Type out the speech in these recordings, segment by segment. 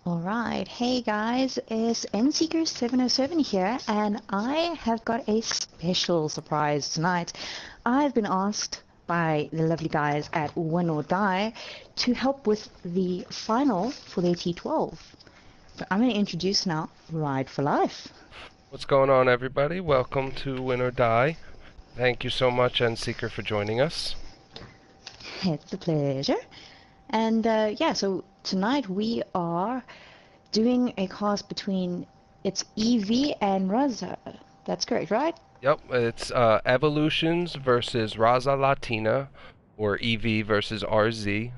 Alright, hey guys, it's nseeker707 here, and I have got a special surprise tonight. I've been asked by the lovely guys at Win or Die to help with the final for their T12. So I'm going to introduce now Ride for Life. What's going on, everybody? Welcome to Win or Die. Thank you so much, Seeker, for joining us. It's a pleasure. And yeah, so tonight we are doing a cast between it's Evie and Raza. That's correct, right? Yep, it's Evolutions versus Raza Latina, or EV versus RZ.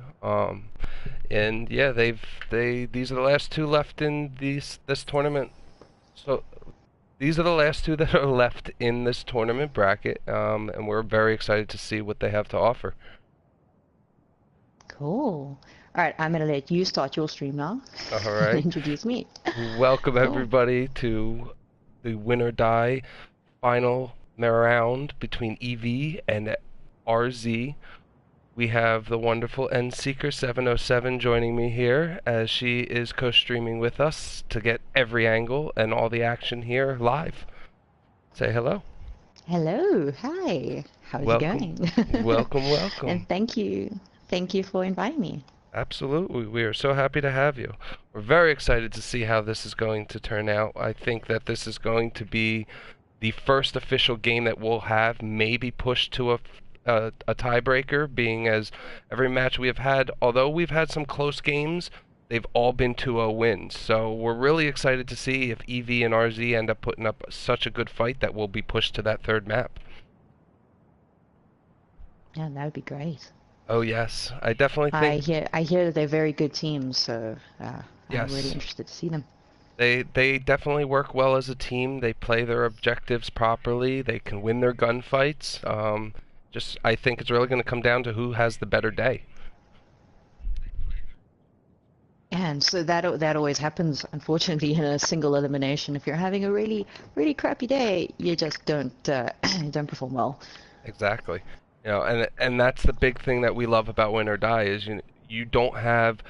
And yeah, these are the last two left in this tournament. So these are the last two that are left in this tournament bracket, and we're very excited to see what they have to offer. Cool. All right, I'm gonna let you start your stream now. All right. Introduce me. Welcome Cool. everybody to the Win or Die final round between EV and RZ. We have the wonderful nseeker707 joining me here as she is co-streaming with us to get every angle and all the action here live. Say hello. Hello. Hi. How's it going? Welcome. And thank you. Thank you for inviting me. Absolutely. We are so happy to have you. We're very excited to see how this is going to turn out. I think that this is going to be the first official game that we'll have maybe pushed to a tiebreaker, being as every match we have had, although we've had some close games, they've all been 2-0 wins. So we're really excited to see if EV and RZ end up putting up such a good fight that we'll be pushed to that third map. Yeah, that would be great. Oh yes, I definitely think. I hear that they're very good teams, so I'm really Yes. interested to see them. They definitely work well as a team. They play their objectives properly. They can win their gunfights. Just I think it's really going to come down to who has the better day. And so that always happens, unfortunately, in a single elimination. If you're having a really crappy day, you just don't don't perform well. Exactly. You know, and that's the big thing that we love about Win or Die is you don't have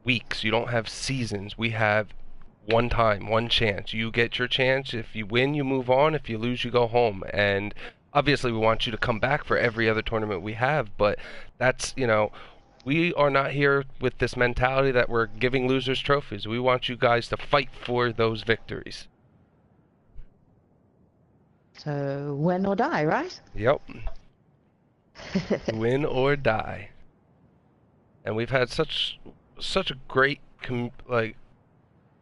weeks, you don't have seasons. We have one time, one chance. You get your chance. If you win, you move on. If you lose, you go home. And obviously, we want you to come back for every other tournament we have. But that's, we are not here with this mentality that we're giving losers trophies. We want you guys to fight for those victories. So win or die, right? Yep. Win or die. And we've had such a great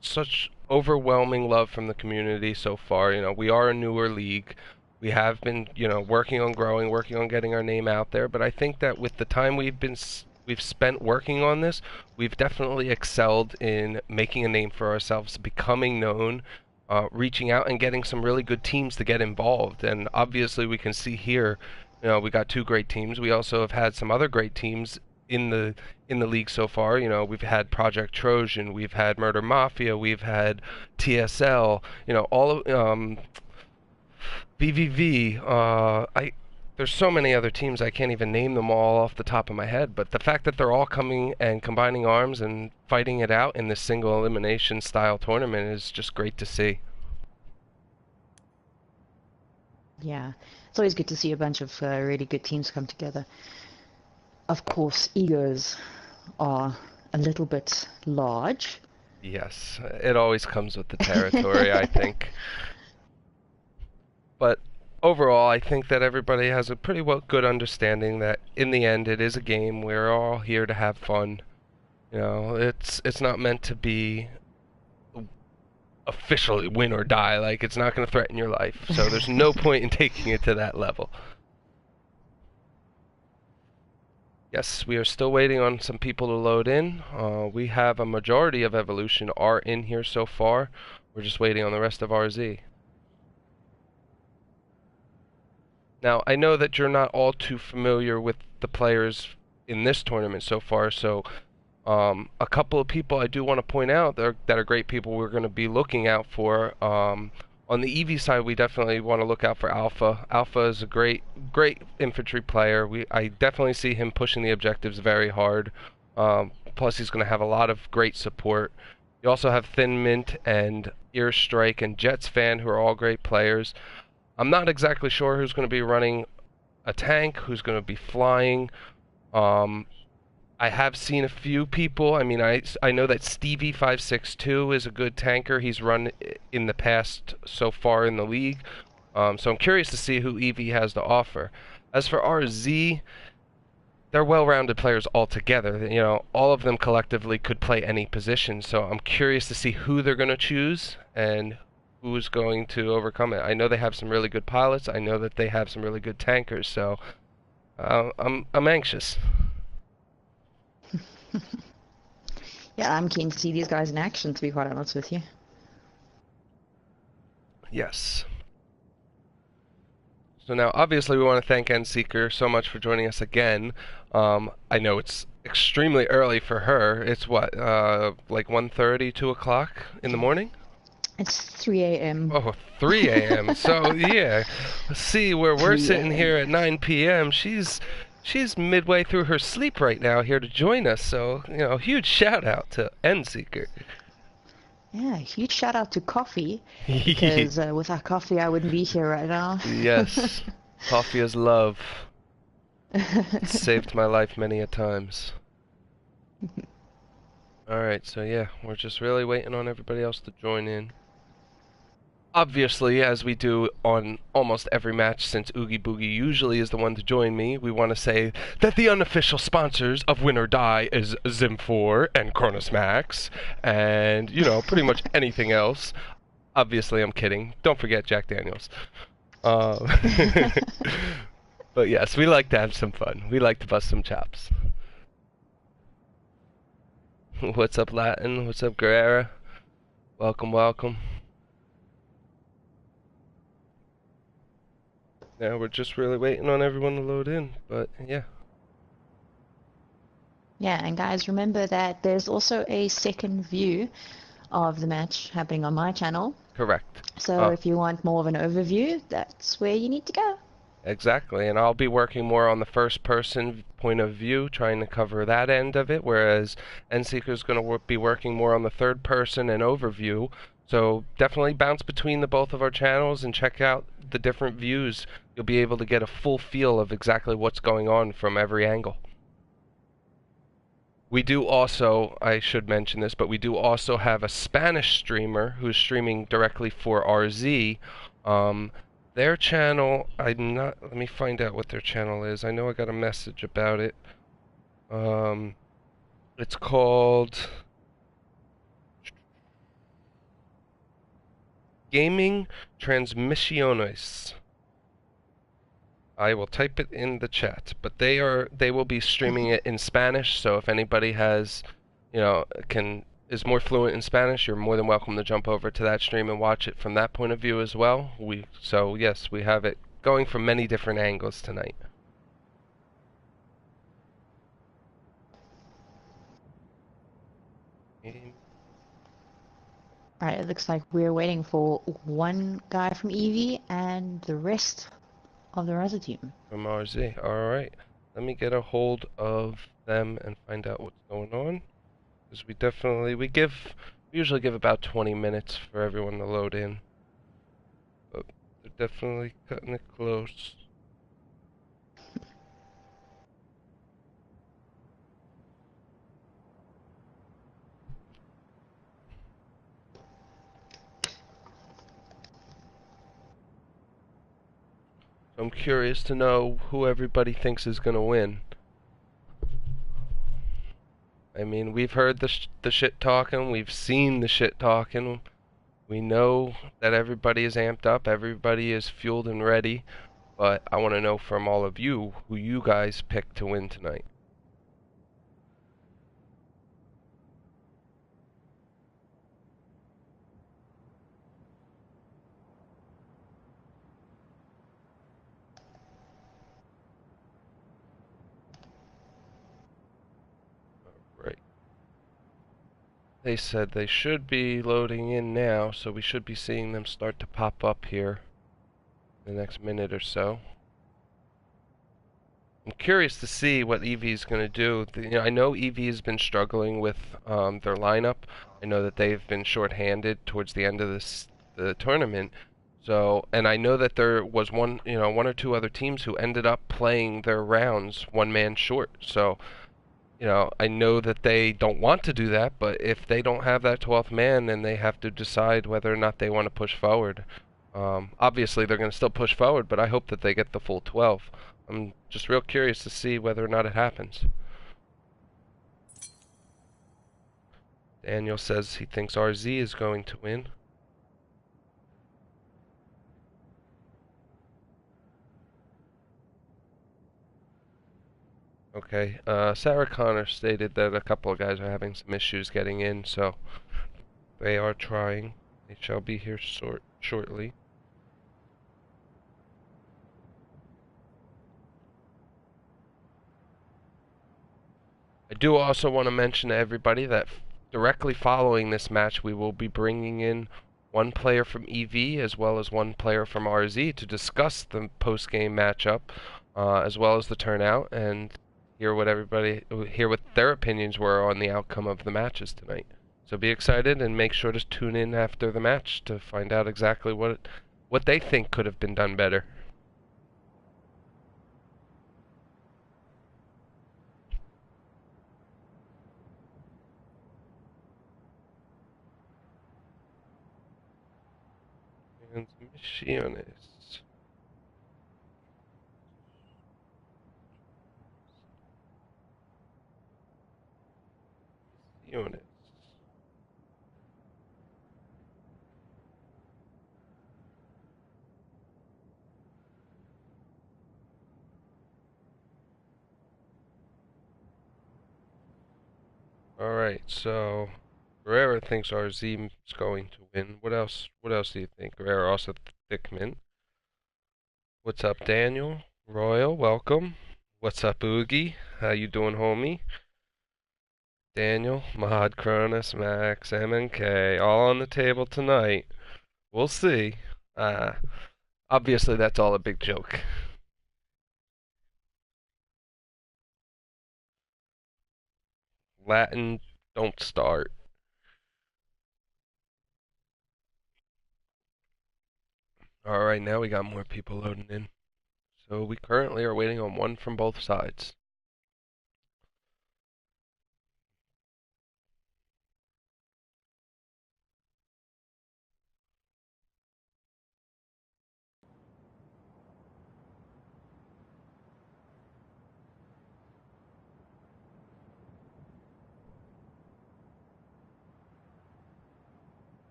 such overwhelming love from the community so far. We are a newer league. We have been, working on growing, working on getting our name out there, but I think that with the time we've spent working on this, we've definitely excelled in making a name for ourselves, becoming known, reaching out and getting some really good teams to get involved. And obviously we can see here, we got two great teams. We also have had some other great teams in the league so far. We've had Project Trojan, we've had Murder Mafia, we've had TSL, all of BVV. There's so many other teams I can't even name them all off the top of my head. But the fact that they're all coming and combining arms and fighting it out in this single elimination style tournament is just great to see. Yeah, it's always good to see a bunch of really good teams come together. Of course, egos are a little bit large. Yes, it always comes with the territory, I think. But overall, I think that everybody has a pretty good understanding that in the end, it is a game. We're all here to have fun. It's not meant to be officially win or die. Like, it's not going to threaten your life. So there's no point in taking it to that level. Yes, we are still waiting on some people to load in. We have a majority of Evolution are in here so far. We're just waiting on the rest of RZ. Now, I know that you're not all too familiar with the players in this tournament so far, so a couple of people I do want to point out that are great people we're going to be looking out for. On the EV side, we definitely want to look out for Alpha. Alpha is a great infantry player. I definitely see him pushing the objectives very hard. Plus, he's going to have a lot of great support. You also have Thin Mint and Earstrike and Jets Fan, who are all great players. I'm not exactly sure who's going to be running a tank, who's going to be flying. I have seen a few people. I mean, I know that Stevie562 is a good tanker. He's run in the past so far in the league. So I'm curious to see who EV has to offer. As for RZ, they're well-rounded players altogether. You know, all of them collectively could play any position. So I'm curious to see who they're going to choose and who's going to overcome it. I know they have some really good pilots. I know that they have some really good tankers. So I'm anxious. Yeah, I'm keen to see these guys in action, to be quite honest with you. Yes. So now, obviously, we want to thank Endseeker so much for joining us again. I know it's extremely early for her. It's what, like 1:30, 2 o'clock in the morning? It's 3 a.m. Oh, 3 a.m. So, yeah. See, where we're 3 sitting a.m. here at 9 p.m., she's midway through her sleep right now here to join us. So, you know, huge shout out to Endseeker. Yeah, huge shout out to coffee, because without coffee I wouldn't be here right now. Yes. Coffee is love. It's saved my life many a times. Alright, so yeah, we're just really waiting on everybody else to join in. Obviously, as we do on almost every match since Oogie Boogie usually is the one to join me, we want to say that the unofficial sponsors of Win or Die is Zim4 and Cronus Max, and, you know, pretty much anything else. Obviously, I'm kidding. Don't forget Jack Daniels. But yes, we like to have some fun. We like to bust some chops. What's up, Latin? What's up, Guerrera? Welcome, welcome. Now we're just really waiting on everyone to load in, but yeah. Yeah, and guys, remember that there's also a second view of the match happening on my channel. Correct. So if you want more of an overview, that's where you need to go. Exactly, and I'll be working more on the first person point of view, trying to cover that end of it, whereas Endseeker's going to be working more on the third person and overview. So definitely bounce between the both of our channels and check out the different views. You'll be able to get a full feel of exactly what's going on from every angle. We do also, I should mention this, but we do also have a Spanish streamer who's streaming directly for RZ. Their channel, let me find out what their channel is. I know I got a message about it. It's called Gaming Transmisiones. I will type it in the chat, but they will be streaming it in Spanish, so if anybody has, you know, is more fluent in Spanish, you're more than welcome to jump over to that stream and watch it from that point of view as well. So yes, we have it going from many different angles tonight. Alright, it looks like we're waiting for one guy from Eevee and the rest of the Raza team. From RZ. Alright. Let me get a hold of them and find out what's going on. Because we usually give about 20 minutes for everyone to load in. But they're definitely cutting it close. I'm curious to know who everybody thinks is going to win. I mean, we've heard the shit talking, we've seen the shit talking. We know that everybody is amped up, everybody is fueled and ready, but I want to know from all of you who you guys picked to win tonight. Right. They said they should be loading in now, so we should be seeing them start to pop up here in the next minute or so. I'm curious to see what EV is going to do. You know, I know EV has been struggling with their lineup. I know that they've been shorthanded towards the end of the tournament. So, and I know that there was one or two other teams who ended up playing their rounds one man short. So, I know that they don't want to do that, but if they don't have that 12th man, then they have to decide whether or not they want to push forward. Obviously, they're going to still push forward, but I hope that they get the full 12. I'm just real curious to see whether or not it happens. Daniel says he thinks RZ is going to win. Okay, Sarah Connor stated that a couple of guys are having some issues getting in, so they are trying. They shall be here shortly. I do also want to mention to everybody that directly following this match, we will be bringing in one player from EV as well as one player from RZ to discuss the post-game matchup, as well as the turnout, and hear what their opinions were on the outcome of the matches tonight. So be excited and make sure to tune in after the match to find out exactly what they think could have been done better. Transmisiones. Misiones. Alright, so Guerrero thinks RZ is going to win. What else? What else do you think? Guerrero also Thickman. What's up, Daniel? Royal, welcome. What's up, Oogie? How you doing, homie? Daniel, Mahad, Cronus, Max, MNK, all on the table tonight. We'll see. Obviously, that's all a big joke. Latin, don't start. Alright, now we got more people loading in. So we currently are waiting on one from both sides.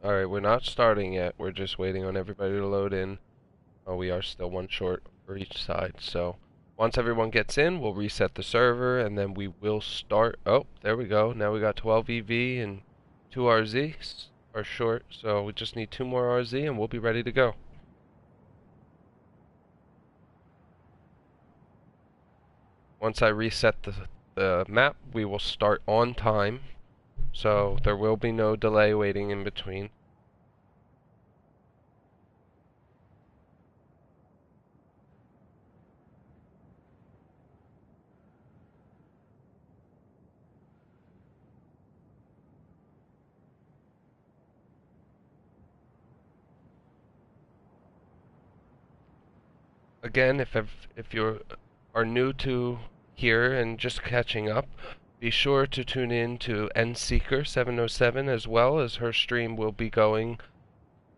Alright, we're not starting yet. We're just waiting on everybody to load in. We are still one short for each side. So once everyone gets in, we'll reset the server and then we will start. Oh, there we go. Now we got 12 EV and 2 RZ are short. So we just need 2 more RZ and we'll be ready to go. Once I reset the map, we will start on time. So there will be no delay waiting in between. Again, if you are new to here and just catching up, be sure to tune in to NSeeker 707 as well, as her stream will be going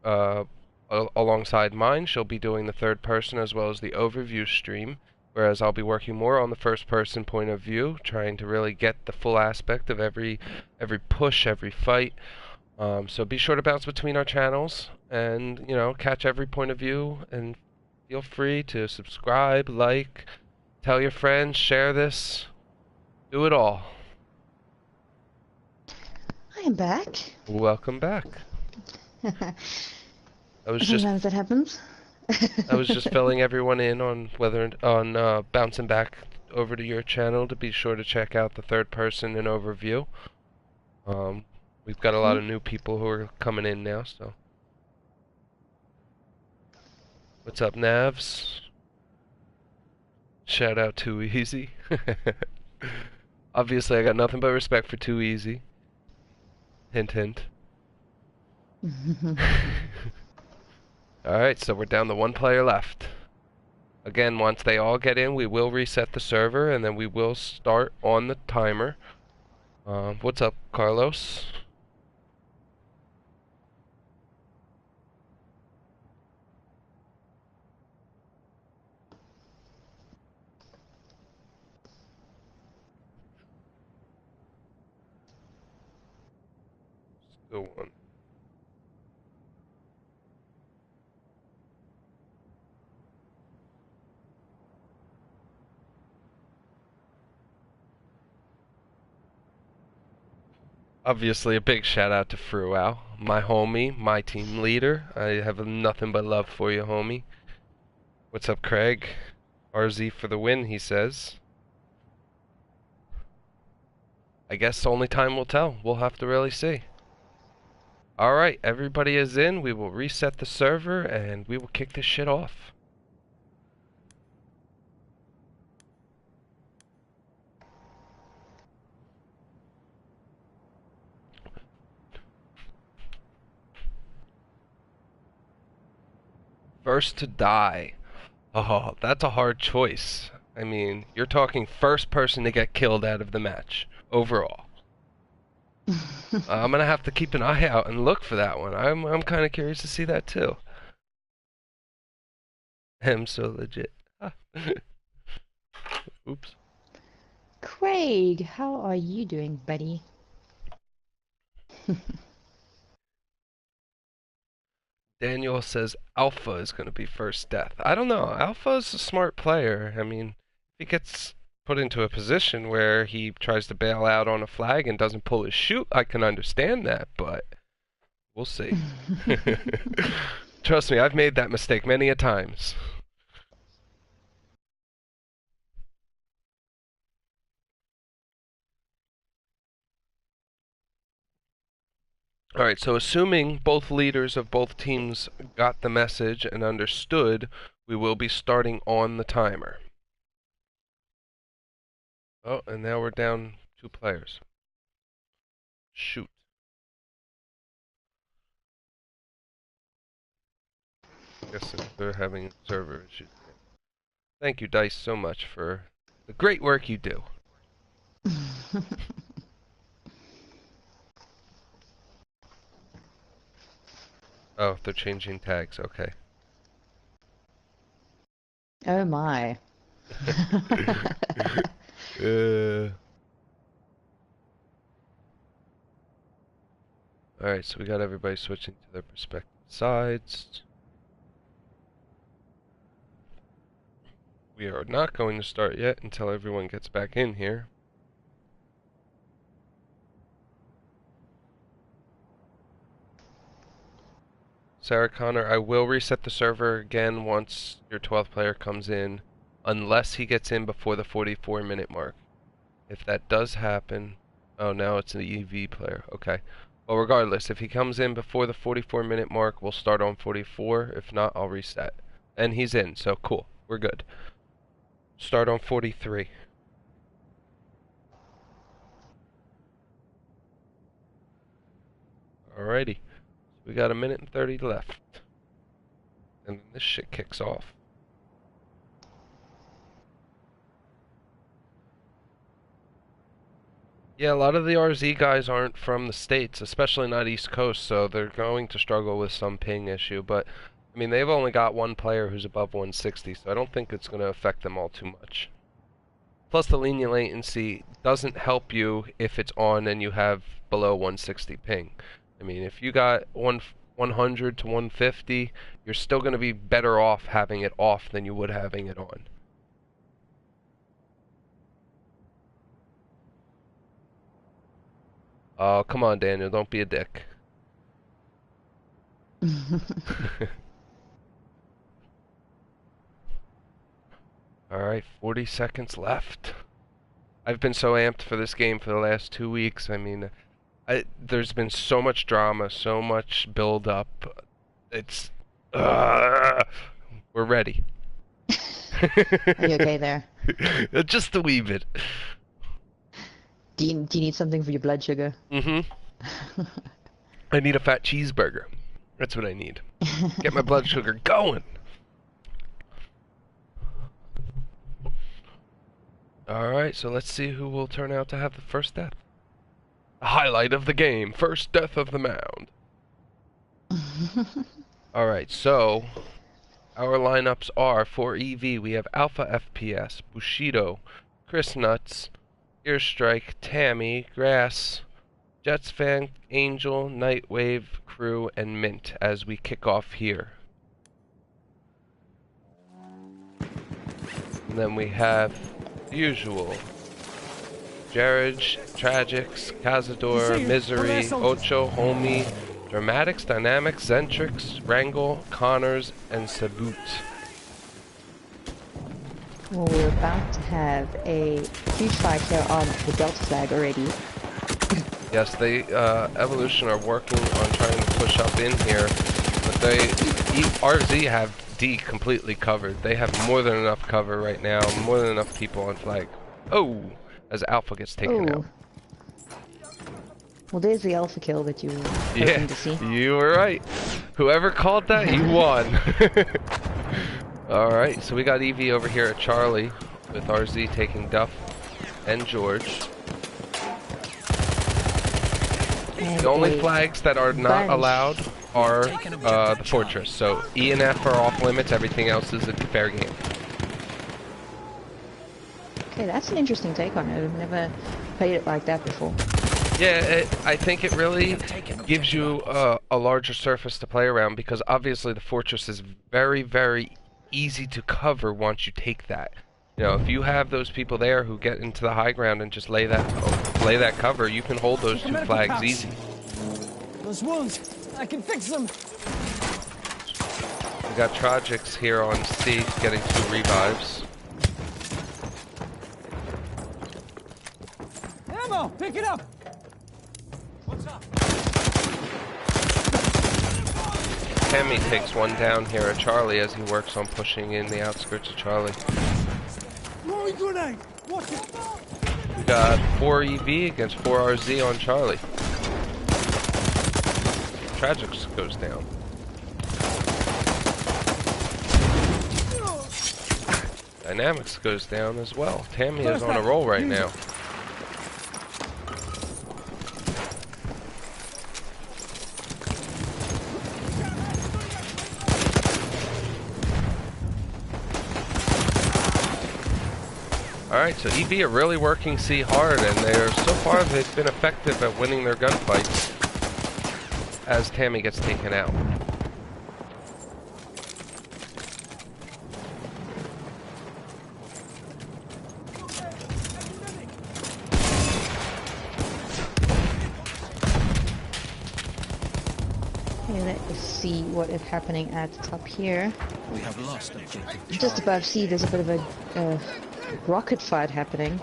alongside mine. She'll be doing the third person as well as the overview stream, whereas I'll be working more on the first person point of view, trying to really get the full aspect of every push, every fight. So be sure to bounce between our channels and, catch every point of view, and feel free to subscribe, like, tell your friends, share this, do it all. I am back. Welcome back. Sometimes that happens. I was just filling everyone in on bouncing back over to your channel to be sure to check out the third person and overview. We've got a lot Cool. of new people who are coming in now, so. What's up, Navs? Shout out Too Easy. Obviously, I got nothing but respect for Too Easy. Hint, hint. Alright, so we're down to one player left. Again, once they all get in, we will reset the server, and then we will start on the timer. What's up, Carlos? Still one. Obviously, a big shout out to Fruow, my homie, my team leader. I have nothing but love for you, homie. What's up, Craig? RZ for the win, he says. I guess only time will tell. We'll have to really see. Alright, everybody is in. We will reset the server and we will kick this shit off. First to die. Oh, that's a hard choice. I mean, you're talking first person to get killed out of the match, overall. I'm gonna have to keep an eye out and look for that one. I'm kind of curious to see that too. I'm so legit. Oops. Craig, how are you doing, buddy? Daniel says Alpha is going to be first death. I don't know. Alpha is a smart player. I mean, if he gets put into a position where he tries to bail out on a flag and doesn't pull his chute, I can understand that, but we'll see. Trust me, I've made that mistake many a times. Alright, so assuming both leaders of both teams got the message and understood, we will be starting on the timer. Oh, and now we're down 2 players. Shoot. Guessing they're having server issues. Thank you, Dice, so much for the great work you do. Oh, they're changing tags. Okay. Oh my. Alright, so we got everybody switching to their respective sides. We are not going to start yet until everyone gets back in here. Sarah Connor, I will reset the server again once your 12th player comes in, unless he gets in before the 44-minute mark. If that does happen... Oh, now it's an EV player. Okay. Well, regardless, if he comes in before the 44-minute mark, we'll start on 44. If not, I'll reset. And he's in, so cool. We're good. Start on 43. Alrighty. We got a minute and 30 left. And then this shit kicks off. Yeah, a lot of the RZ guys aren't from the States, especially not East Coast, so they're going to struggle with some ping issue, but I mean, they've only got one player who's above 160, so I don't think it's going to affect them all too much. Plus, the lenient latency doesn't help you if it's on and you have below 160 ping. I mean, if you got 100 to 150, you're still going to be better off having it off than you would having it on. Oh, come on, Daniel, don't be a dick. Alright, 40 seconds left. I've been so amped for this game for the last 2 weeks. I mean, there's been so much drama, so much build up. It's... we're ready. Are you okay there? Just a wee bit. Do you need something for your blood sugar? Mm-hmm. I need a fat cheeseburger. That's what I need. Get my blood sugar going. Alright, so let's see who will turn out to have the first death. The highlight of the game. First death of the mound. Alright, so our lineups are for EV. We have Alpha FPS, Bushido, Chris Nuts, Earstrike, Tammy, Grass, Jets Fan, Angel, Nightwave, Crew, and Mint as we kick off here. And then we have the usual. Jared, Tragics, Cazador, Misery, Ocho, Homie, Dramatics, Dynamics, Zentrix, Wrangle, Connors, and Saboot. Well, we're about to have a huge fight here on the Delta flag already. Yes, they, Evolution are working on trying to push up in here, but they, RZ have D completely covered. They have more than enough cover right now, more than enough people on flag. Oh! As Alpha gets taken out. Well, there's the Alpha kill that you were hoping to see. You were right. Whoever called that, you won. Alright, so we got EV over here at Charlie, with RZ taking Duff and George. And the only flags that are not allowed are the Fortress. So E and F are off limits, everything else is a fair game. Okay, that's an interesting take on it. I've never played it like that before. Yeah, I think it really gives you a larger surface to play around, because obviously the Fortress is very, very easy to cover once you take that. You know, if you have those people there who get into the high ground and just lay that cover, you can hold those two flags easy. Those wounds, I can fix them. We got Tragics here on C getting 2 revives. Ammo, pick it up. What's up? Tammy takes one down here at Charlie as he works on pushing in the outskirts of Charlie. Throwing grenade. Watch it. We got 4 EV against 4 RZ on Charlie. Tragics goes down. Dynamics goes down as well. Tammy is on a roll right now. Alright, so EV are really working C hard, and so far they've been effective at winning their gunfights as Tammy gets taken out. Okay, let's see what is happening at the top here. We have lost objective. Just above C, there's a bit of a rocket fight happening.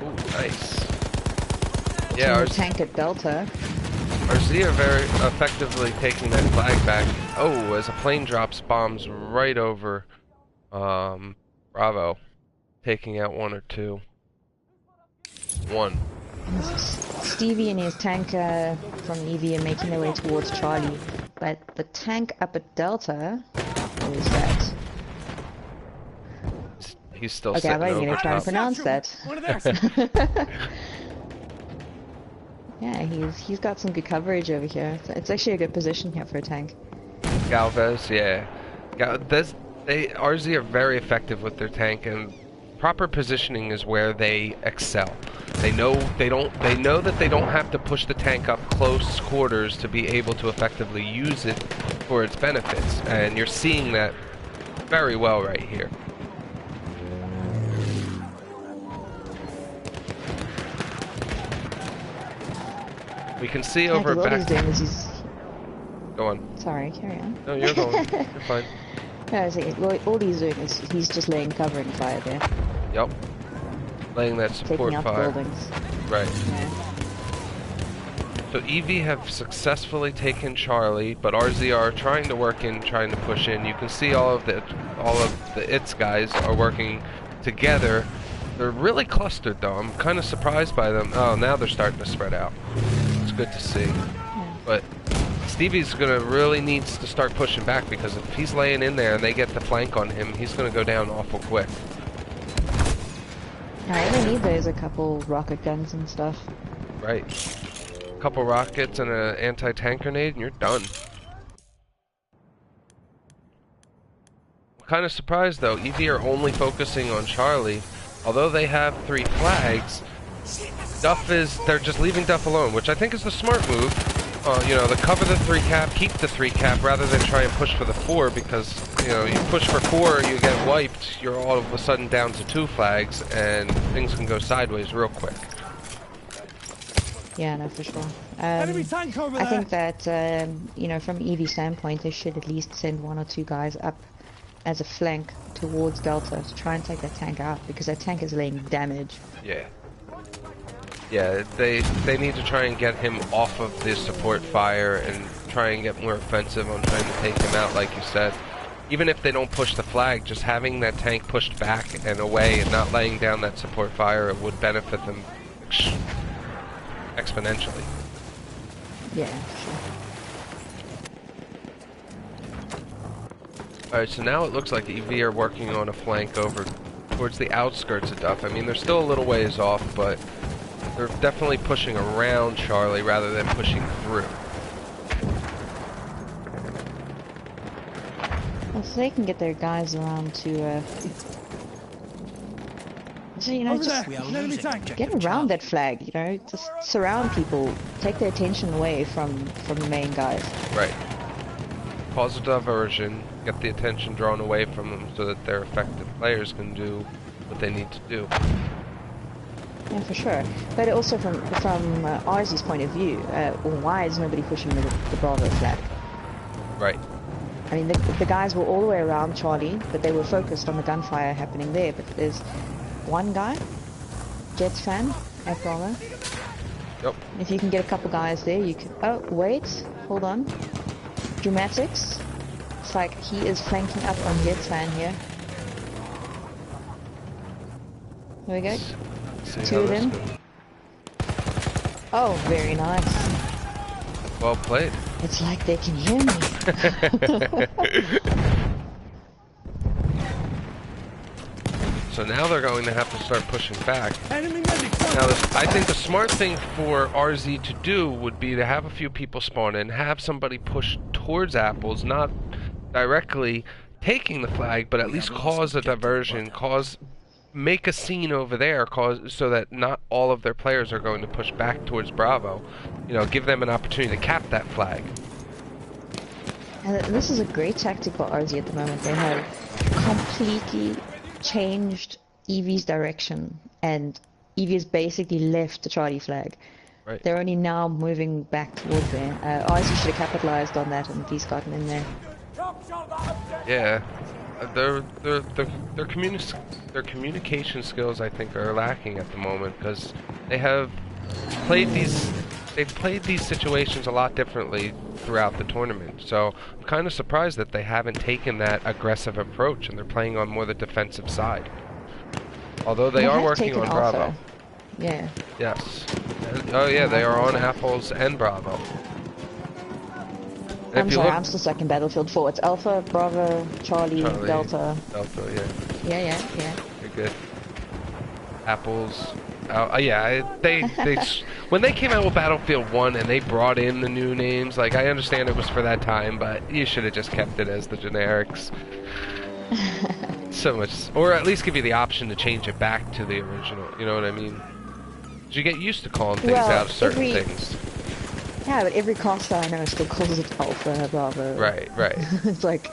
Ooh, nice. Yeah, our tank at Delta. RZ are very effectively taking that flag back. Oh, as a plane drops bombs right over Bravo, taking out 1 or 2. 1. Stevie and his tank from EV are making their way towards Charlie, but the tank up at Delta, what is that? He's still okay, sitting I'm not even over gonna try and top. pronounce that. Yeah, he's got some good coverage over here. It's actually a good position here for a tank. Galvez, yeah. RZ are very effective with their tank, and proper positioning is where they excel. They know that they don't have to push the tank up close quarters to be able to effectively use it for its benefits, and you're seeing that very well right here. We can see over what back. he's doing is he's... Go on. Sorry, carry on. No, you're going. You're fine. No, it's like, well, all he's doing is he's just laying covering fire there. Yep. Laying that support Taking out fire. buildings. Right. Yeah. So EV have successfully taken Charlie, but RZ are trying to work in, trying to push in. You can see all of the its guys are working together. They're really clustered though. I'm kind of surprised by them. Oh, now they're starting to spread out. It's good to see. Yeah. But Stevie's really needs to start pushing back, because if he's laying in there and they get the flank on him, he's gonna go down awful quick. I only need those a couple rocket guns and stuff. Right. A couple rockets and an anti-tank grenade and you're done. I'm kind of surprised though, EV are only focusing on Charlie. Although they have 3 flags, they're just leaving Duff alone, which I think is the smart move. You know, to cover the 3 cap, keep the 3 cap, rather than try and push for the 4, because, you know, you push for 4, you get wiped, you're all of a sudden down to 2 flags, and things can go sideways real quick. Yeah, no, for sure. Enemy tank over I there. think that, you know, from EV standpoint, they should at least send 1 or 2 guys up as a flank towards Delta to try and take that tank out, because that tank is laying damage. Yeah. Yeah, they need to try and get him off of this support fire and try and get more offensive on trying to take him out, like you said. Even if they don't push the flag, just having that tank pushed back and away and not laying down that support fire would benefit them exponentially. Yeah, sure. Alright, so now it looks like EV are working on a flank over towards the outskirts of Duff. I mean, they're still a little ways off, but they're definitely pushing around Charlie rather than pushing through. Well, so they can get their guys around to, so, you know, Over just there. An enemy tank. get around that flag, you know, just surround people, take their attention away from the main guys. Right. Cause a diversion, get the attention drawn away from them so that their effective players can do what they need to do. Yeah, for sure. But also from RZ's point of view, why is nobody pushing the Bravo flag? Right. I mean, the guys were all the way around Charlie, but they were focused on the gunfire happening there. But there's one guy, Jets fan, at Bravo. Yep. If you can get a couple guys there, you can... Oh, wait, hold on. Dramatics. It's like he is flanking up on Jets fan here. There we go. See 2 how of this them. goes. Oh, very nice. Well played. It's like they can hear me. So now they're going to have to start pushing back. Enemy medic. Now, I think the smart thing for RZ to do would be to have a few people spawn in, have somebody push towards Apples, not directly taking the flag, but at least cause a diversion, make a scene over there, so that not all of their players are going to push back towards Bravo. You know, give them an opportunity to cap that flag. And this is a great tactic for RZ at the moment. They have completely changed EV's direction, and EV has basically left the Charlie flag. Right. They're only now moving back towards there. RZ should have capitalized on that and at least gotten in there. Yeah. Their communication skills, I think, are lacking at the moment, because they've played these situations a lot differently throughout the tournament. So I'm kind of surprised that they haven't taken that aggressive approach and they're playing on more the defensive side. Although they are working on Bravo. Alpha. Yeah. Yes. Oh yeah, they are on Apples and Bravo. And I'm sorry, I'm still stuck in Battlefield 4. It's Alpha, Bravo, Charlie, Delta. Delta, yeah. Yeah. You're good. Apples. Yeah, they when they came out with Battlefield 1 and they brought in the new names, like, I understand it was for that time, but you should have just kept it as the generics. So much, or at least give you the option to change it back to the original, you know what I mean? You get used to calling things out of certain things. Yeah, but every caster I know still calls it Alpha, Bravo. Right. It's like...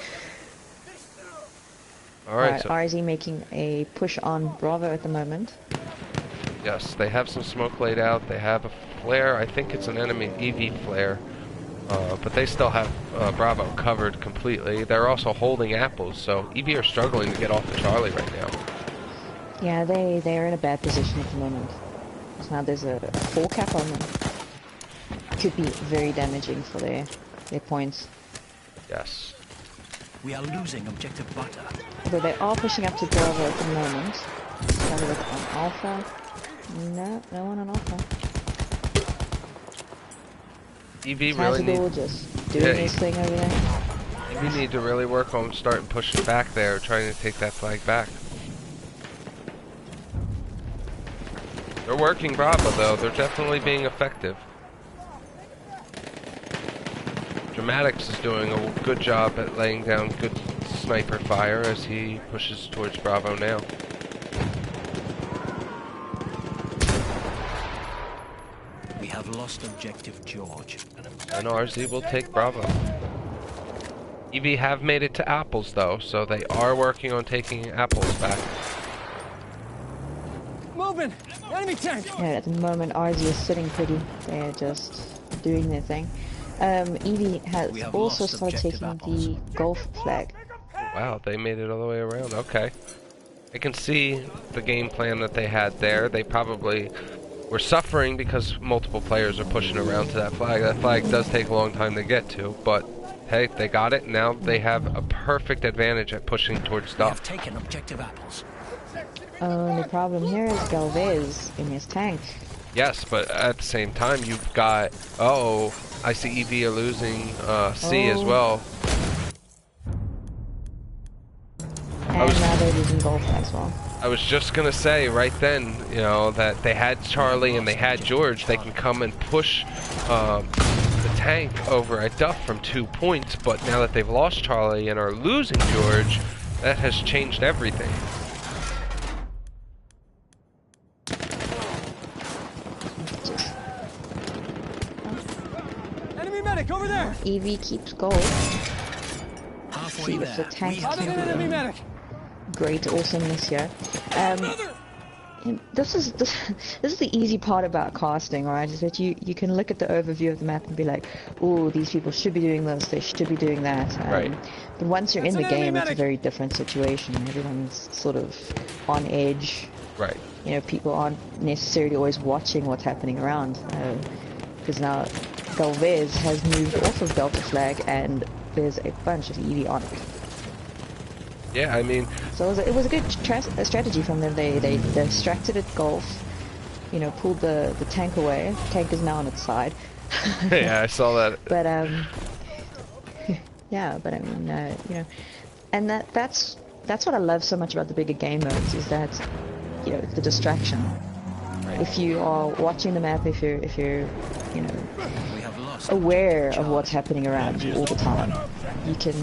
Alright, so... RZ making a push on Bravo at the moment. Yes, they have some smoke laid out, they have a flare, I think it's an enemy EV flare. But they still have Bravo covered completely. They're also holding apples, so EV are struggling to get off the Charlie right now. Yeah, they're in a bad position at the moment. So now there's a 4 cap on them. Could be very damaging for their points. Yes. We are losing objective butter. Although they are pushing up to Bravo at the moment. Have a look on Alpha. No one on Alpha. EV really need... just doing his thing over there. We need to really work on starting pushing back there, trying to take that flag back. They're working Bravo though, they're definitely being effective. Dramatics is doing a good job at laying down good sniper fire as he pushes towards Bravo now. We have lost objective George. And RZ will take Bravo. EV have made it to Apples though, so they are working on taking Apples back. Moving! Enemy tank! Yeah, at the moment RZ is sitting pretty. They're just doing their thing. EV has also started taking the Golf flag. Wow, they made it all the way around. Okay. I can see the game plan that they had there. They probably were suffering because multiple players are pushing around to that flag. That flag does take a long time to get to, but hey, they got it. Now they have a perfect advantage at pushing towards We have stuff. taken objective apples. The problem here is Galvez in his tank. Yes, but at the same time, you've got... Oh, I see EV are losing C as well. And now they're losing Golf as well. I was just gonna say right then, you know, that they had Charlie and they had George. They can come and push the tank over at Duff from 2 points, but now that they've lost Charlie and are losing George, that has changed everything. Enemy medic over there! EV keeps Golf. Halfway See if the there. tank Spotted an enemy medic! great awesomeness here. This is the easy part about casting, right? Is that you can look at the overview of the map and be like, oh, these people should be doing this, they should be doing that. Right. But once you're in the game, it's a very different situation. Everyone's sort of on edge. Right. You know, people aren't necessarily always watching what's happening around. Because now Galvez has moved off of Delta Flag and there's a bunch of EV on it. Yeah, I mean... So it was a good strategy from them. They distracted at Golf, you know, pulled the tank away. Tank is now on its side. Yeah, I saw that. But, yeah, but I mean, you know, and that's what I love so much about the bigger game modes, is that, you know, the distraction. Right. If you are watching the map, if you're, you know, We have lost aware of what's happening around you all the time, you can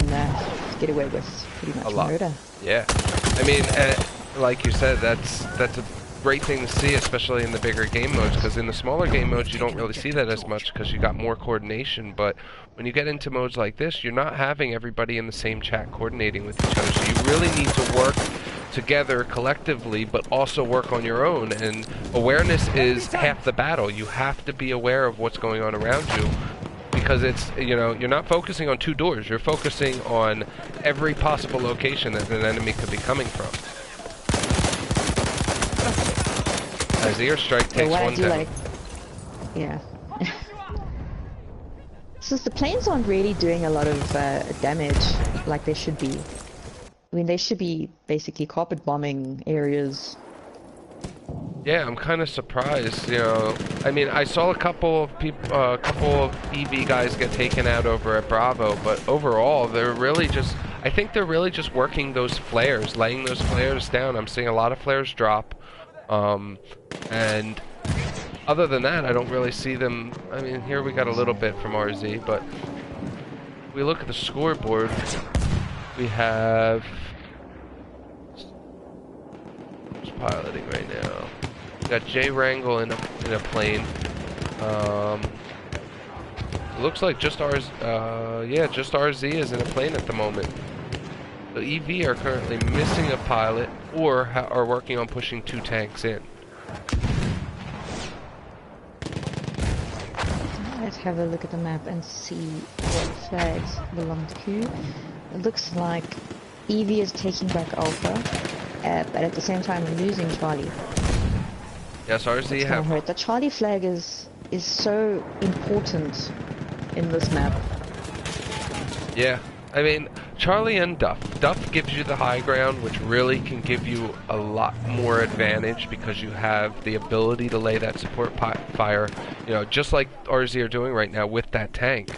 get away with pretty much A lot. murder. Yeah. I mean, like you said, that's a great thing to see, especially in the bigger game modes, because in the smaller game modes you don't really see that as much because you got more coordination, but when you get into modes like this, you're not having everybody in the same chat coordinating with each other, so you really need to work together collectively, but also work on your own, and awareness is half the battle. You have to be aware of what's going on around you, because it's, you know, you're not focusing on 2 doors, you're focusing on every possible location that an enemy could be coming from. As the airstrike takes one down. Like, yeah. Since the planes aren't really doing a lot of damage like they should be. I mean, they should be basically carpet bombing areas. Yeah, I'm kind of surprised, you know. I mean, I saw a couple of people, a couple of EV guys get taken out over at Bravo, but overall, they're really just, I think they're really just working those flares, laying those flares down. I'm seeing a lot of flares drop, and other than that, I don't really see them. I mean, here we got a little bit from RZ, but if we look at the scoreboard, we have... Who's piloting right now? We got Jay Wrangle in a plane. It looks like just ours. Yeah, just RZ is in a plane at the moment. So EV are currently missing a pilot, or are working on pushing 2 tanks in. Let's have a look at the map and see what flags belong to who. It looks like Evie is taking back Alpha, but at the same time losing Charlie. Yes, RZ have... hurt. The Charlie flag is so important in this map. Yeah, I mean, Charlie and Duff. Duff gives you the high ground, which really can give you a lot more advantage because you have the ability to lay that support fire, you know, just like RZ are doing right now with that tank.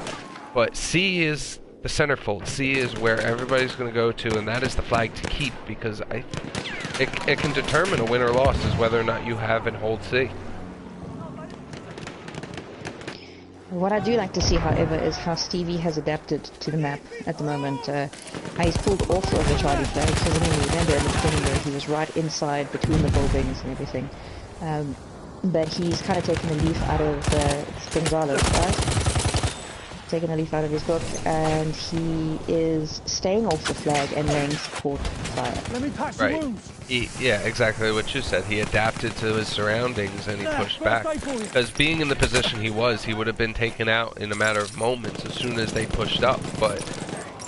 But C is the centerfold. C is where everybody's going to go to, and that is the flag to keep because it can determine a win or loss is whether or not you have and hold C. What I do like to see, however, is how Stevie has adapted to the map at the moment. How he's pulled off of the Charlie flag, because I mean, remember in the beginning where he was right inside between the buildings and everything. But he's kind of taken a leaf out of Gonzalez, right? Taken a leaf out of his book, and he is staying off the flag and laying support fire. Let me pass Right. the wounds. Yeah, exactly what you said. He adapted to his surroundings and he pushed back. Because being in the position he was, he would have been taken out in a matter of moments as soon as they pushed up. But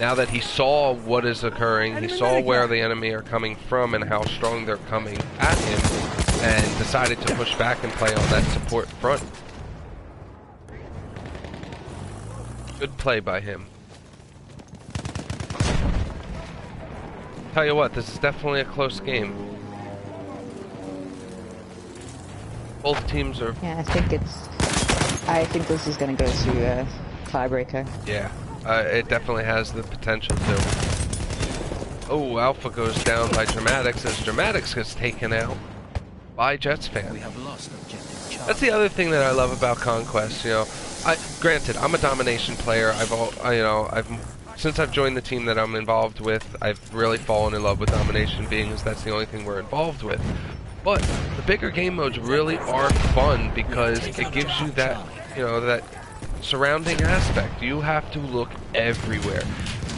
now that he saw what is occurring, he saw where the enemy are coming from and how strong they're coming at him, and decided to push back and play on that support front. Good play by him. Tell you what, this is definitely a close game. Both teams are... Yeah, I think this is going to go to a tiebreaker. Yeah, it definitely has the potential to. Oh, Alpha goes down by Dramatics as Dramatics gets taken out by Jets fan. We have lost objective Charlie. That's the other thing that I love about Conquest. You know, granted, I'm a domination player. Since I've joined the team that I'm involved with, I've really fallen in love with domination, being as that's the only thing we're involved with. But the bigger game modes really are fun because it gives you that, you know, that surrounding aspect. You have to look everywhere.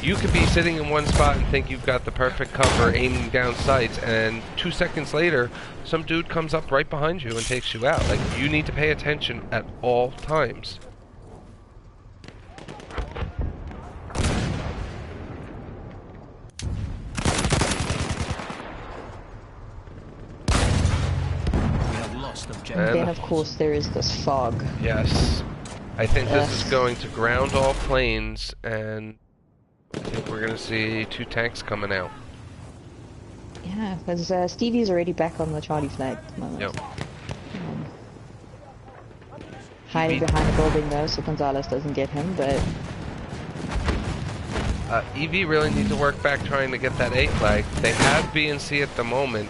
You could be sitting in one spot and think you've got the perfect cover aiming down sights, and 2 seconds later, some dude comes up right behind you and takes you out. Like, you need to pay attention at all times. And then, of course, there is this fog. Yes. I think this is going to ground all planes, and I think we're going to see 2 tanks coming out. Yeah, because Stevie's already back on the Charlie flag at the moment. Yep. Hiding behind a building, though, so Gonzalez doesn't get him, but... EV really needs to work back trying to get that A flag. They have B and C at the moment,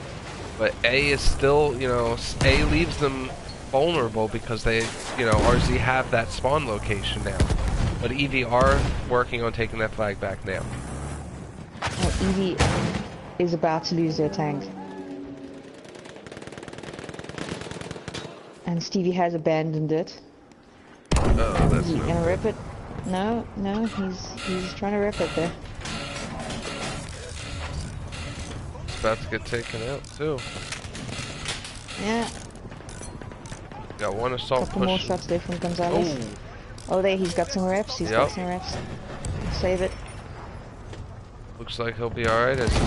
but A is still, you know, A leaves them vulnerable because they, you know, RZ have that spawn location now. But EV are working on taking that flag back now. EV is about to lose their tank. And Stevie has abandoned it. Oh, that's Is he gonna rip it? No, he's trying to rip it there. about to get taken out too. Yeah. Got one assault Couple push. more shots there from Gonzalez. Oh, there, he's got some reps. He's got some reps. Save it. Looks like he'll be alright as he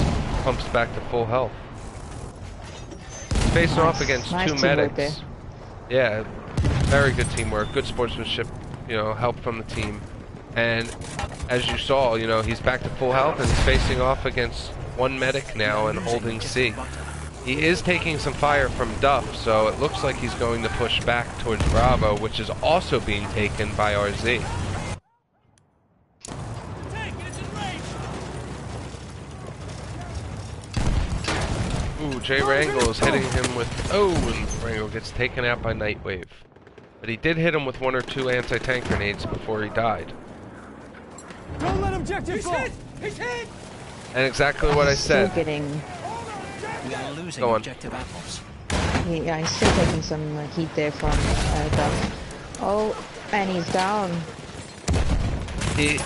pumps back to full health. Facing off against two medics. Yeah, very good teamwork, good sportsmanship, you know, help from the team. And as you saw, you know, he's back to full health and he's facing off against one medic now and holding C. He is taking some fire from Duff, so it looks like he's going to push back towards Bravo, which is also being taken by RZ. Ooh, Jay Wrangle is hitting him with... Oh, and Wrangle gets taken out by Nightwave. But he did hit him with one or two anti-tank grenades before he died. Don't let objective go! He's hit! And exactly what I said. Still getting... We are losing Go on. objective apples. Yeah, he's still taking some heat there from Duff. Oh, and he's down. He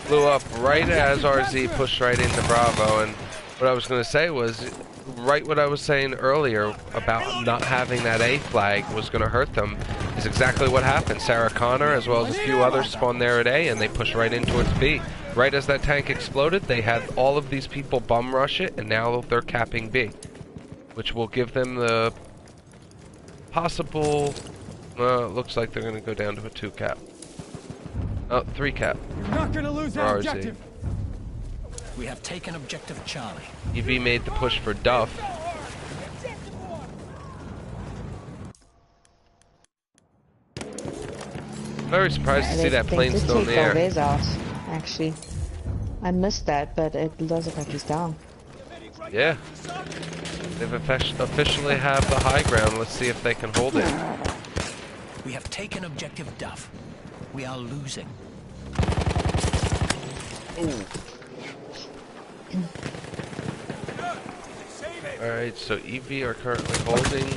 blew up right as RZ pushed right into Bravo, and what I was going to say was, right what I was saying earlier about not having that A flag was going to hurt them, is That's exactly what happened. Sarah Connor, as well as a few others, spawned there at A, and they pushed right in towards B. Right as that tank exploded, they had all of these people bum rush it, and now they're capping B, which will give them the possible... looks like they're going to go down to a 2 cap. Oh, 3 cap. You're not going to lose that objective. We have taken objective Charlie. EV made the push for Duff. Very surprised to see that plane still in the air. Valdez out, actually. I missed that, but it does look like he's down. Yeah. They've officially have the high ground. Let's see if they can hold it. We have taken objective Duff. We are losing. Ooh. Alright, so EV are currently holding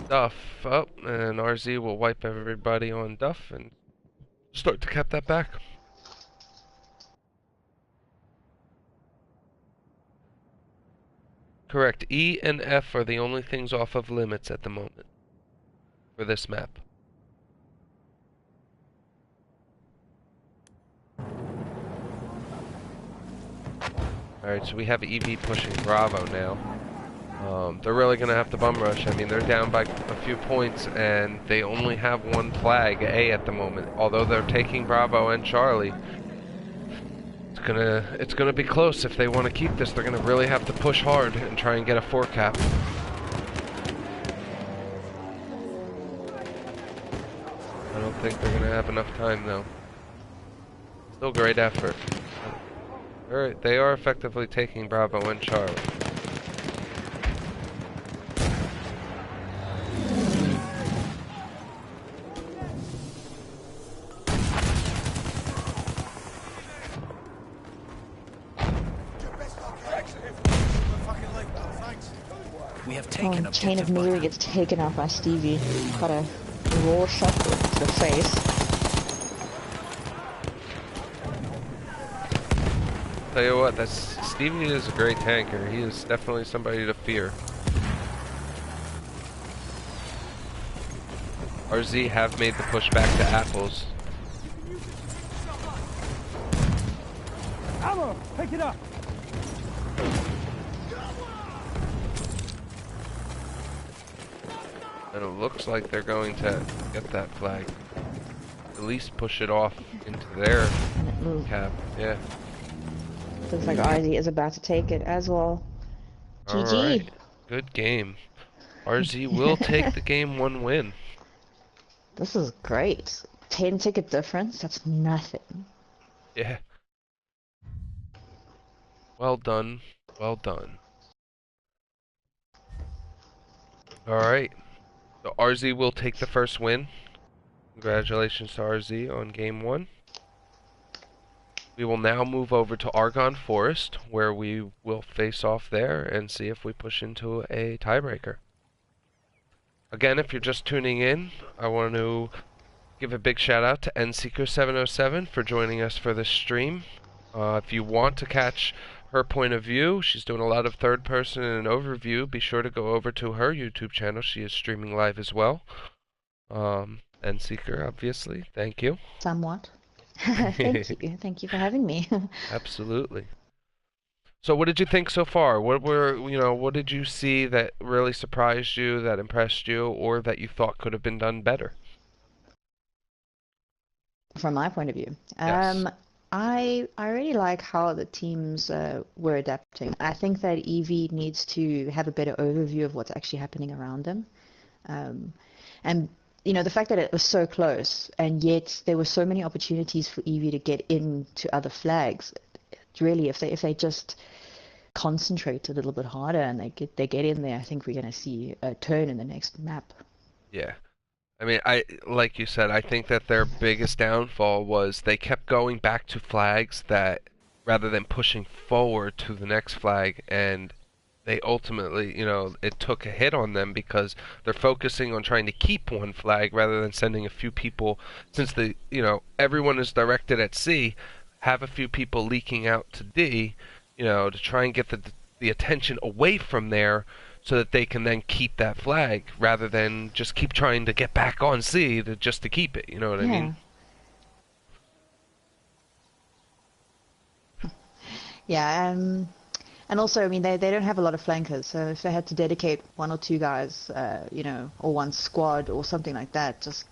Duff up, and RZ will wipe everybody on Duff and start to cap that back. Correct. E and F are the only things off of limits at the moment for this map. Alright, so we have EV pushing Bravo now. They're really going to have to bum rush. I mean, they're down by a few points, and they only have one flag, A, at the moment. Although they're taking Bravo and Charlie, it's gonna be close. If they want to keep this, they're going to really have to push hard and try and get a 4 cap. I don't think they're going to have enough time, though. Still great effort. Alright, they are effectively taking Bravo and Charlie. We have taken Chain of Melee gets taken out by Stevie. Got a raw shot to the face. Tell you what, Stevie is a great tanker. He is definitely somebody to fear. RZ have made the push back to Apples. Ammo! Pick it up! And it looks like they're going to get that flag. At least push it off into their cap. Yeah. Looks like RZ is about to take it as well. GG. Alright. Good game. RZ will take the game 1 win. This is great. 10 ticket difference, that's nothing. Yeah. Well done. Well done. Alright. So RZ will take the first win. Congratulations to RZ on game 1. We will now move over to Argonne Forest, where we will face off there and see if we push into a tiebreaker. Again, if you're just tuning in, I want to give a big shout out to nseeker707 for joining us for this stream. If you want to catch her point of view, she's doing a lot of third person and an overview. Be sure to go over to her YouTube channel. She is streaming live as well. Nseeker, obviously. Thank you. Somewhat. Thank you. Thank you for having me. Absolutely. So what did you think so far? What did you see that really surprised you, that impressed you, or that you thought could have been done better? From my point of view. Yes. I really like how the teams were adapting. I think that EV needs to have a better overview of what's actually happening around them. And the fact that it was so close, and yet there were so many opportunities for EV to get into other flags. Really, if they just concentrate a little bit harder and they get in there, I think we're going to see a turn in the next map. Yeah. I mean, like you said, I think that their biggest downfall was they kept going back to flags that, rather than pushing forward to the next flag, and they ultimately, it took a hit on them because they're focusing on trying to keep one flag rather than sending a few people, since everyone is directed at C, have a few people leaking out to D, to try and get the attention away from there so that they can then keep that flag rather than just keep trying to get back on sea just to keep it. You know what I mean? Yeah, and also, I mean, they don't have a lot of flankers, so if they had to dedicate one or two guys, you know, or one squad or something like that, just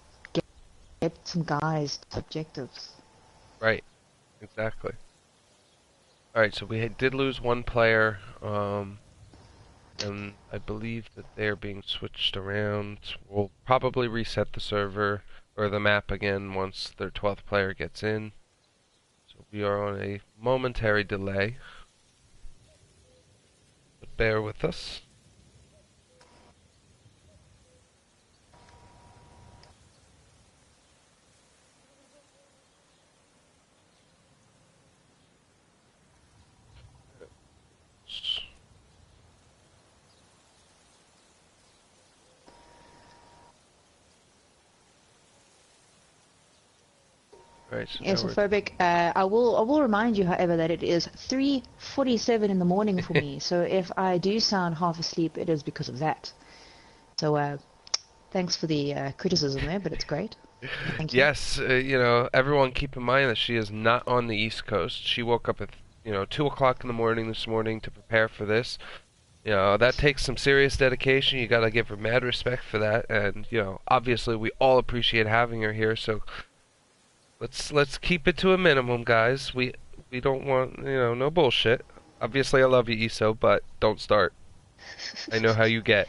get some guys to objectives. Right. Exactly. All right, so we did lose one player, and I believe that they're being switched around. We'll probably reset the server or the map again once their 12th player gets in. So we are on a momentary delay, but bear with us. Right, so Yes, now we're Phobic, I will remind you, however, that it is 3:47 in the morning for me. So if I do sound half asleep, it is because of that. So thanks for the criticism there, but it's great. Thank you. Yes, you know, everyone keep in mind that she is not on the East Coast. She woke up at, 2 o'clock in the morning this morning to prepare for this. You know, that takes some serious dedication. You gotta give her mad respect for that. And, obviously we all appreciate having her here, so let's keep it to a minimum, guys. We don't want, no bullshit. Obviously I love you, Iso, but don't start. I know how you get.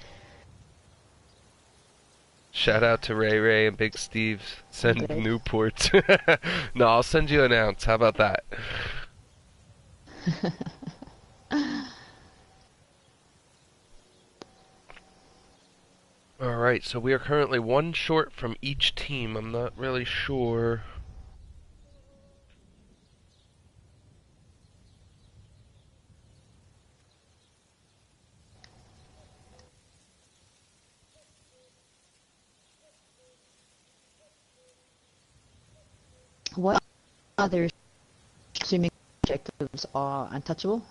Shout out to Ray Ray and Big Steve. Send Okay. Newport. No, I'll send you an ounce. How about that? Alright, so we are currently one short from each team. I'm not really sure. What other assuming objectives are untouchable?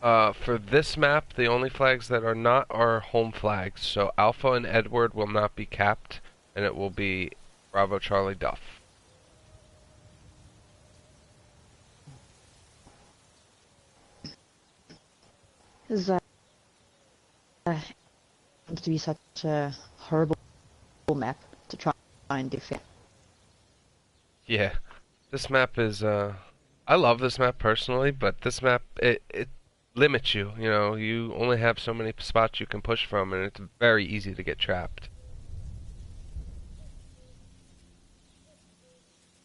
For this map, the only flags that are not are home flags. So Alpha and Edward will not be capped, and it will be Bravo Charlie Duff. Is seems to be such a horrible map to try and defend. Yeah, this map is, I love this map personally, but this map, it limits you. You only have so many spots you can push from, and it's very easy to get trapped.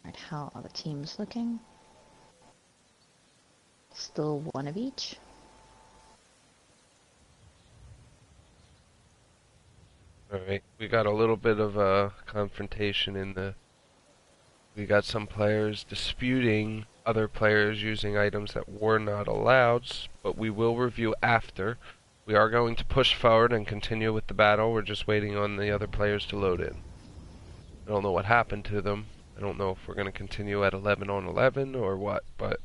Right, how are the teams looking? Still one of each. Alright, we got a little bit of a confrontation in the... We got some players disputing other players using items that were not allowed, but we will review after. We are going to push forward and continue with the battle. We're just waiting on the other players to load in. I don't know what happened to them. I don't know if we're going to continue at 11 on 11 or what, but...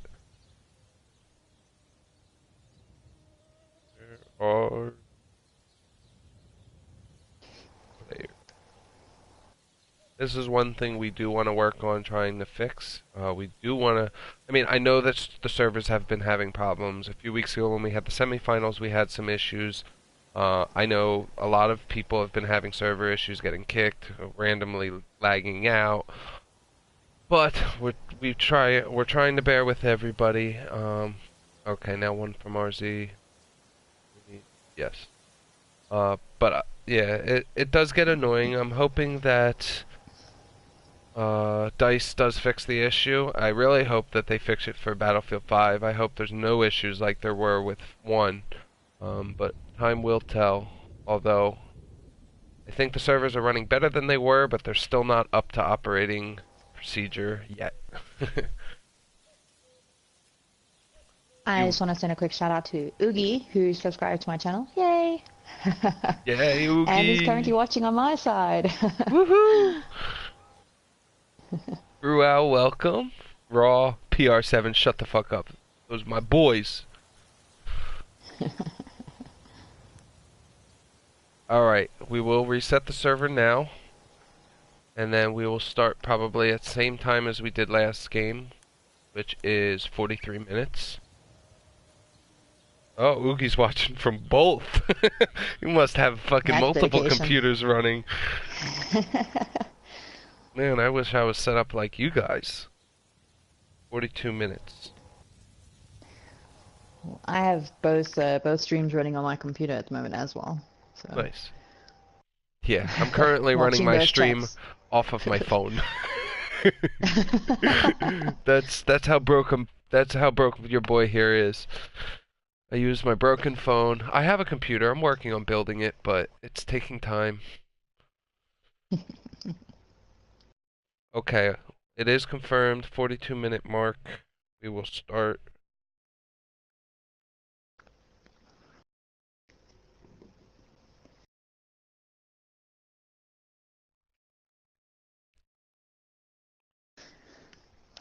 There are... This is one thing we do want to work on trying to fix. We do want to... I mean, I know that the servers have been having problems. A few weeks ago when we had the semifinals, we had some issues. I know a lot of people have been having server issues, getting kicked, randomly lagging out. But we're trying to bear with everybody. Okay, now one from RZ. Yes. But yeah, it does get annoying. I'm hoping that DICE does fix the issue. I really hope that they fix it for Battlefield 5. I hope there's no issues like there were with 1. But time will tell. Although, I think the servers are running better than they were, but they're still not up to operating procedure yet. I just want to send a quick shout out to Oogie, who subscribed to my channel. Yay! Yay, Oogie! And he's currently watching on my side. Woohoo! Ruel, welcome. Raw, PR7, shut the fuck up. Those are my boys. Alright, we will reset the server now, and then we will start probably at the same time as we did last game, which is 43 minutes. Oh, Oogie's watching from both. You must have fucking That's multiple dedication. computers running. Man, I wish I was set up like you guys. 42 minutes. I have both streams running on my computer at the moment as well. So. Nice. Yeah, I'm currently running Watching my those stream chats. off of my phone. That's how broke your boy here is. I use my broken phone. I have a computer. I'm working on building it, but it's taking time. Okay, it is confirmed. 42-minute mark. We will start.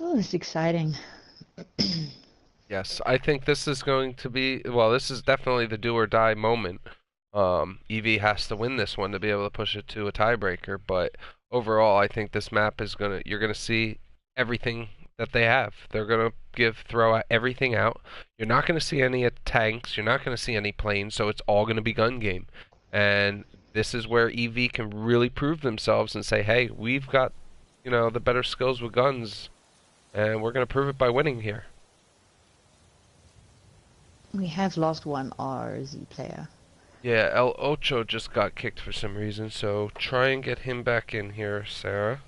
Oh, it's exciting. Yes, I think this is going to be, well, this is definitely the do or die moment. EV has to win this one to be able to push it to a tiebreaker, but overall, I think this map is you're gonna see everything that they have. They're gonna throw everything out. You're not gonna see any tanks. You're not gonna see any planes. So it's all gonna be gun game, and this is where EV can really prove themselves and say, hey, we've got, the better skills with guns, and we're gonna prove it by winning here. We have lost one RZ player. Yeah, El Ocho just got kicked for some reason, so try and get him back in here, Sarah.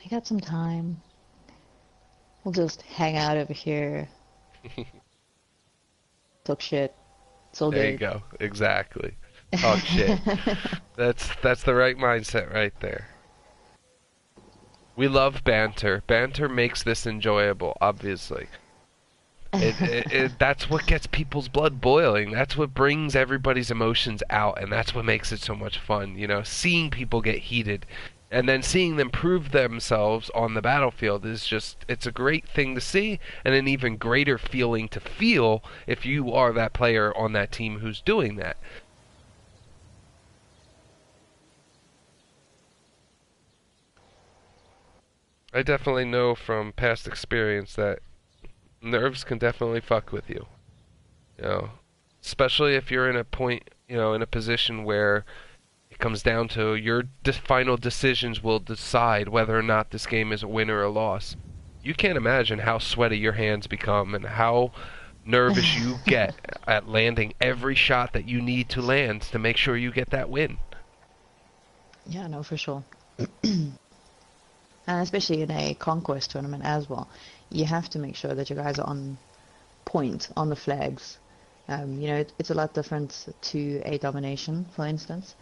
I got some time. We'll just hang out over here. Talk shit. It's all There good. you go. Exactly. Talk shit. That's the right mindset right there. We love banter. Banter makes this enjoyable, obviously. That's what gets people's blood boiling. That's what brings everybody's emotions out, and that's what makes it so much fun. Seeing people get heated, and then seeing them prove themselves on the battlefield it's a great thing to see, and an even greater feeling to feel if you are that player on that team who's doing that. I definitely know from past experience that nerves can definitely fuck with you. Especially if you're in a point, in a position where it comes down to your final decisions will decide whether or not this game is a win or a loss. You can't imagine how sweaty your hands become and how nervous you get at landing every shot that you need to land to make sure you get that win. Yeah, no, for sure. And especially in a conquest tournament as well, you have to make sure that you guys are on point on the flags. It's a lot different to a domination, for instance.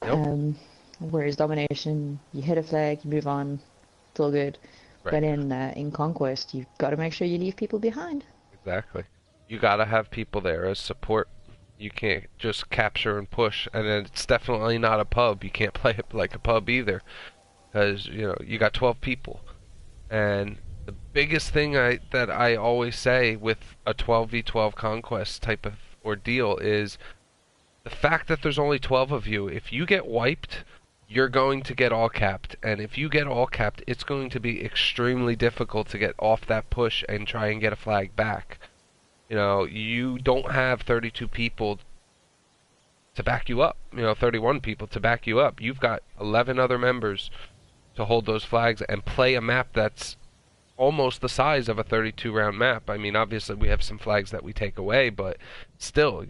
Yep. Whereas domination, you hit a flag, you move on, it's all good. Right. But in conquest, you've got to make sure you leave people behind. Exactly. You gotta have people there as support. You can't just capture and push, and it's definitely not a pub. You can't play it like a pub either, because you got 12 people, and the biggest thing that I always say with a 12v12 conquest type of ordeal is the fact that there's only 12 of you. If you get wiped, you're going to get all capped, and if you get all capped, it's going to be extremely difficult to get off that push and try and get a flag back. You don't have 32 people to back you up, 31 people to back you up. You've got 11 other members to hold those flags and play a map that's almost the size of a 32-round map. I mean, obviously we have some flags that we take away, but still,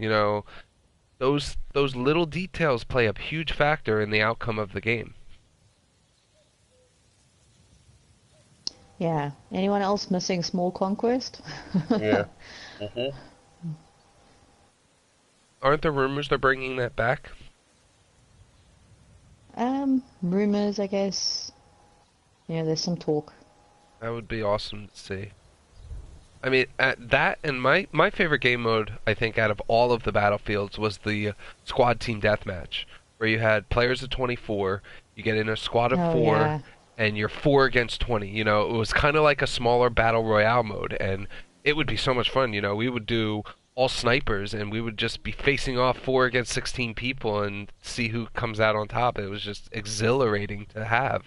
those little details play a huge factor in the outcome of the game. Yeah. Anyone else missing small conquest? Yeah. Aren't there rumors they're bringing that back? Rumors, I guess. There's some talk. That would be awesome to see. I mean, that and my favorite game mode, I think, out of all of the Battlefields was the squad team deathmatch, where you had players of 24, you get in a squad of 4, Yeah. and you're 4 against 20. You know, it was kind of like a smaller battle royale mode, and it would be so much fun. You know, we would do all snipers, and we would just be facing off 4 against 16 people and see who comes out on top. It was just exhilarating to have.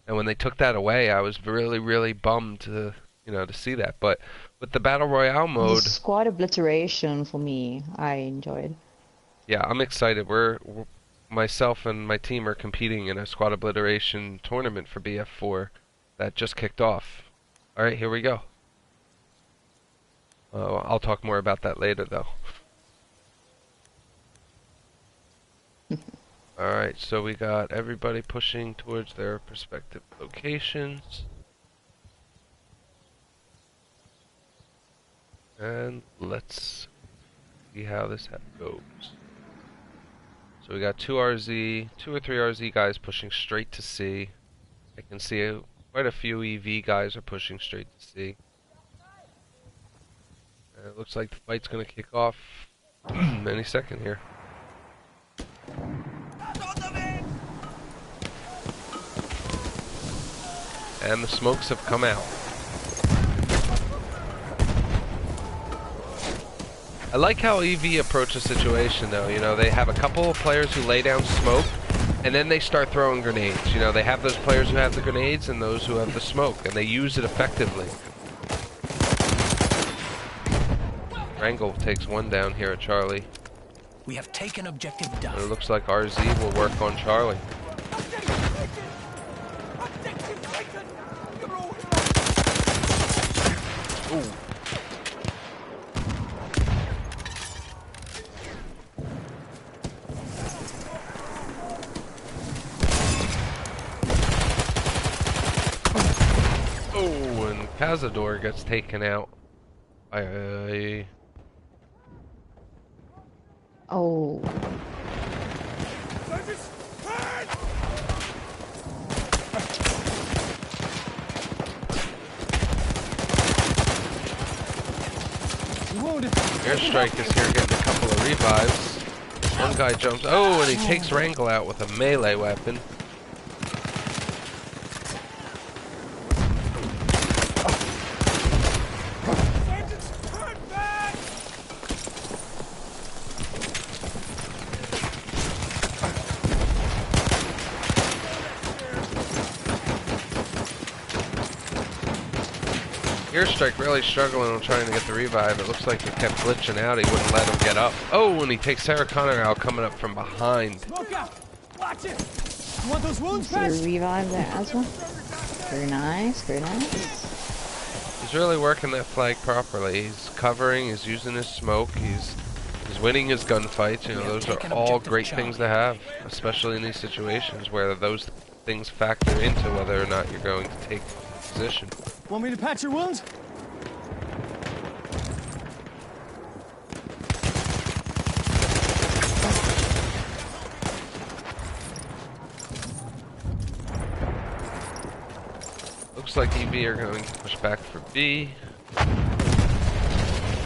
And when they took that away, I was really, really bummed to, you know, to see that. But with the battle royale The mode, squad obliteration for me, I enjoyed. yeah, I'm excited. Myself and my team are competing in a squad obliteration tournament for BF4 that just kicked off. All right, here we go. I'll talk more about that later, though. Alright, so we got everybody pushing towards their respective locations. And let's see how this goes. So we got two or three RZ guys pushing straight to C. I can see quite a few EV guys are pushing straight to C. And it looks like the fight's gonna kick off any second here. And the smokes have come out. I like how EV approach the situation though. You know, they have a couple of players who lay down smoke, and then they start throwing grenades. You know, they have those players who have the grenades and those who have the smoke, and they use it effectively. Wrangle takes one down here at Charlie. We have taken objective Duff. And it looks like RZ will work on Charlie. Ooh. Oh, and Cazador gets taken out by Oh. Airstrike is here getting a couple of revives. One guy jumps. Oh, and he takes Wrangle out with a melee weapon. Airstrike really struggling on trying to get the revive. It looks like he kept glitching out. He wouldn't let him get up. Oh, and he takes Sarah Connor out coming up from behind. Smoke out! Watch it! You want those wounds, So Patch? revive there as well. Very nice, very nice. He's really working that flag properly. He's covering, he's using his smoke, he's winning his gunfights. You know, those are all great things to have, especially in these situations where those things factor into whether or not you're going to take position. Want me to patch your wounds? Looks like EV are going to push back for B.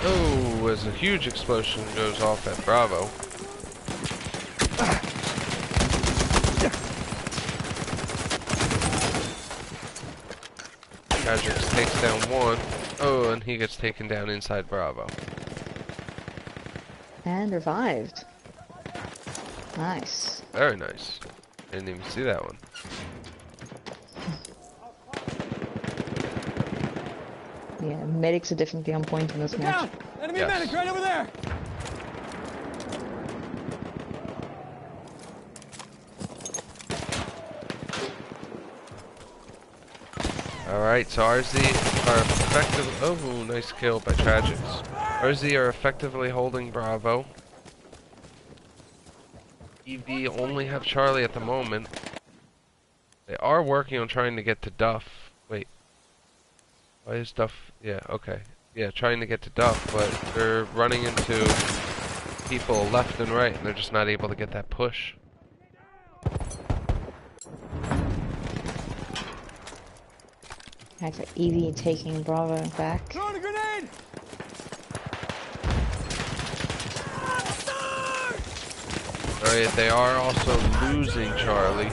Oh, as a huge explosion goes off at Bravo. Gadrix takes down one. Oh, and he gets taken down inside Bravo. And revived. Nice. Very nice. Didn't even see that one. Yeah, medics are definitely on point in this Look match. out! Enemy Yes. medic right over there! Alright, so RZ are effective. Oh, nice kill by Tragics. RZ are effectively holding Bravo. EV only have Charlie at the moment. They are working on trying to get to Duff. Wait. Why is Duff? Yeah, okay. Yeah, trying to get to Duff, but they're running into people left and right, and they're just not able to get that push. Right, so Evie taking Bravo back. Throwing a grenade! Alright, they are also losing Charlie.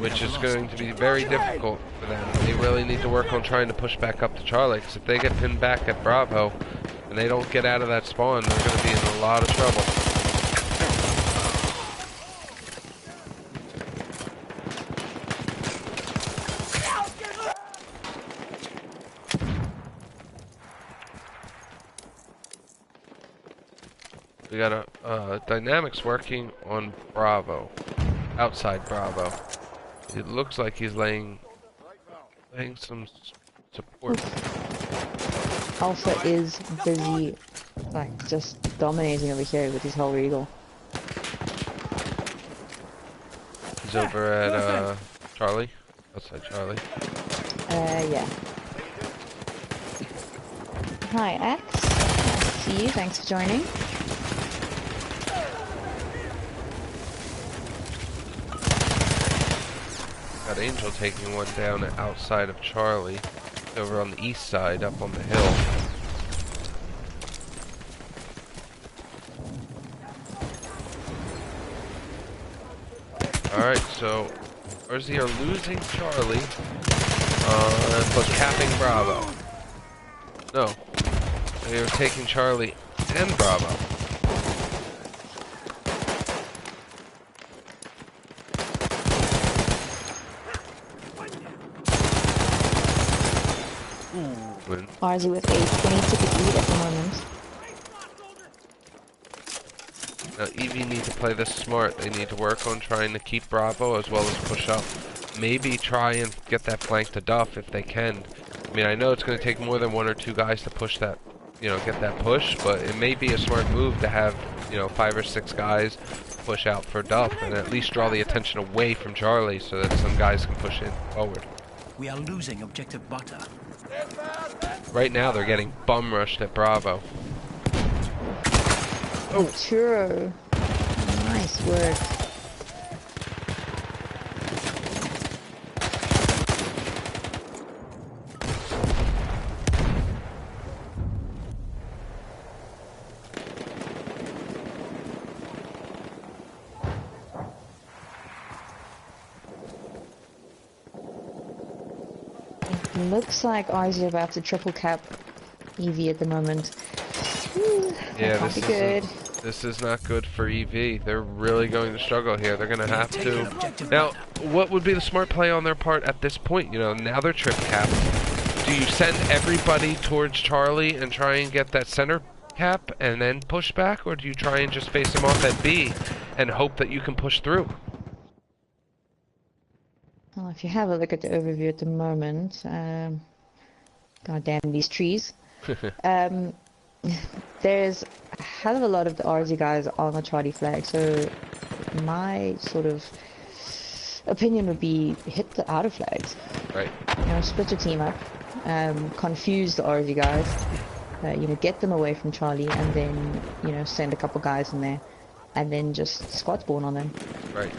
which is going to be very difficult for them. They really need to work on trying to push back up to Charlie, because if they get pinned back at Bravo and they don't get out of that spawn, they're going to be in a lot of trouble. We got Dynamics working on Bravo, outside Bravo. It looks like he's laying some support. Alpha is busy, like, just dominating over here with his whole regal. He's over at Charlie, outside Charlie. Yeah. Hi, Axe. Nice to see you. Thanks for joining. Got Angel taking one down outside of Charlie, over on the east side, up on the hill. Alright, so RZ are losing Charlie, but capping Bravo. No, they are taking Charlie and Bravo. RZ with a 20 ticket lead at the moment. Now, EV need to play this smart. They need to work on trying to keep Bravo as well as push up. Maybe try and get that flank to Duff if they can. I mean, I know it's going to take more than 1 or 2 guys to push that, you know, get that push, but it may be a smart move to have, you know, 5 or 6 guys push out for Duff and at least draw the attention away from Charlie so that some guys can push in forward. We are losing objective butter. Right now, they're getting bum rushed at Bravo. Oh, Churro. Nice work. It looks like RZ about to triple cap EV at the moment. Yeah, good. This is not good for EV. They're really going to struggle here. They're going to have to... Now, what would be the smart play on their part at this point? You know, now they're trip capped. Do you send everybody towards Charlie and try and get that center cap and then push back? Or do you try and just face them off at B and hope that you can push through? Well, if you have a look at the overview at the moment, god damn these trees. There's a hell of a lot of the RZ guys on the Charlie flag, so my sort of opinion would be hit the outer flags. Right. You know, split your team up, confuse the RZ guys, you know, get them away from Charlie, and then, you know, send a couple guys in there, and then just squad spawn on them. Right.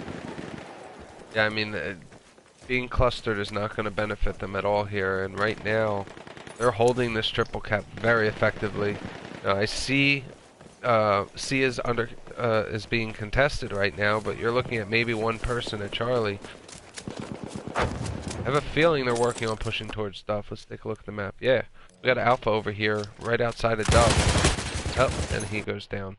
Yeah, I mean, being clustered is not going to benefit them at all here, and right now, they're holding this triple cap very effectively. I see C is being contested right now, but you're looking at maybe 1 person at Charlie. I have a feeling they're working on pushing towards Duff. Let's take a look at the map. Yeah, we got Alpha over here, right outside of Duff. Oh, and he goes down.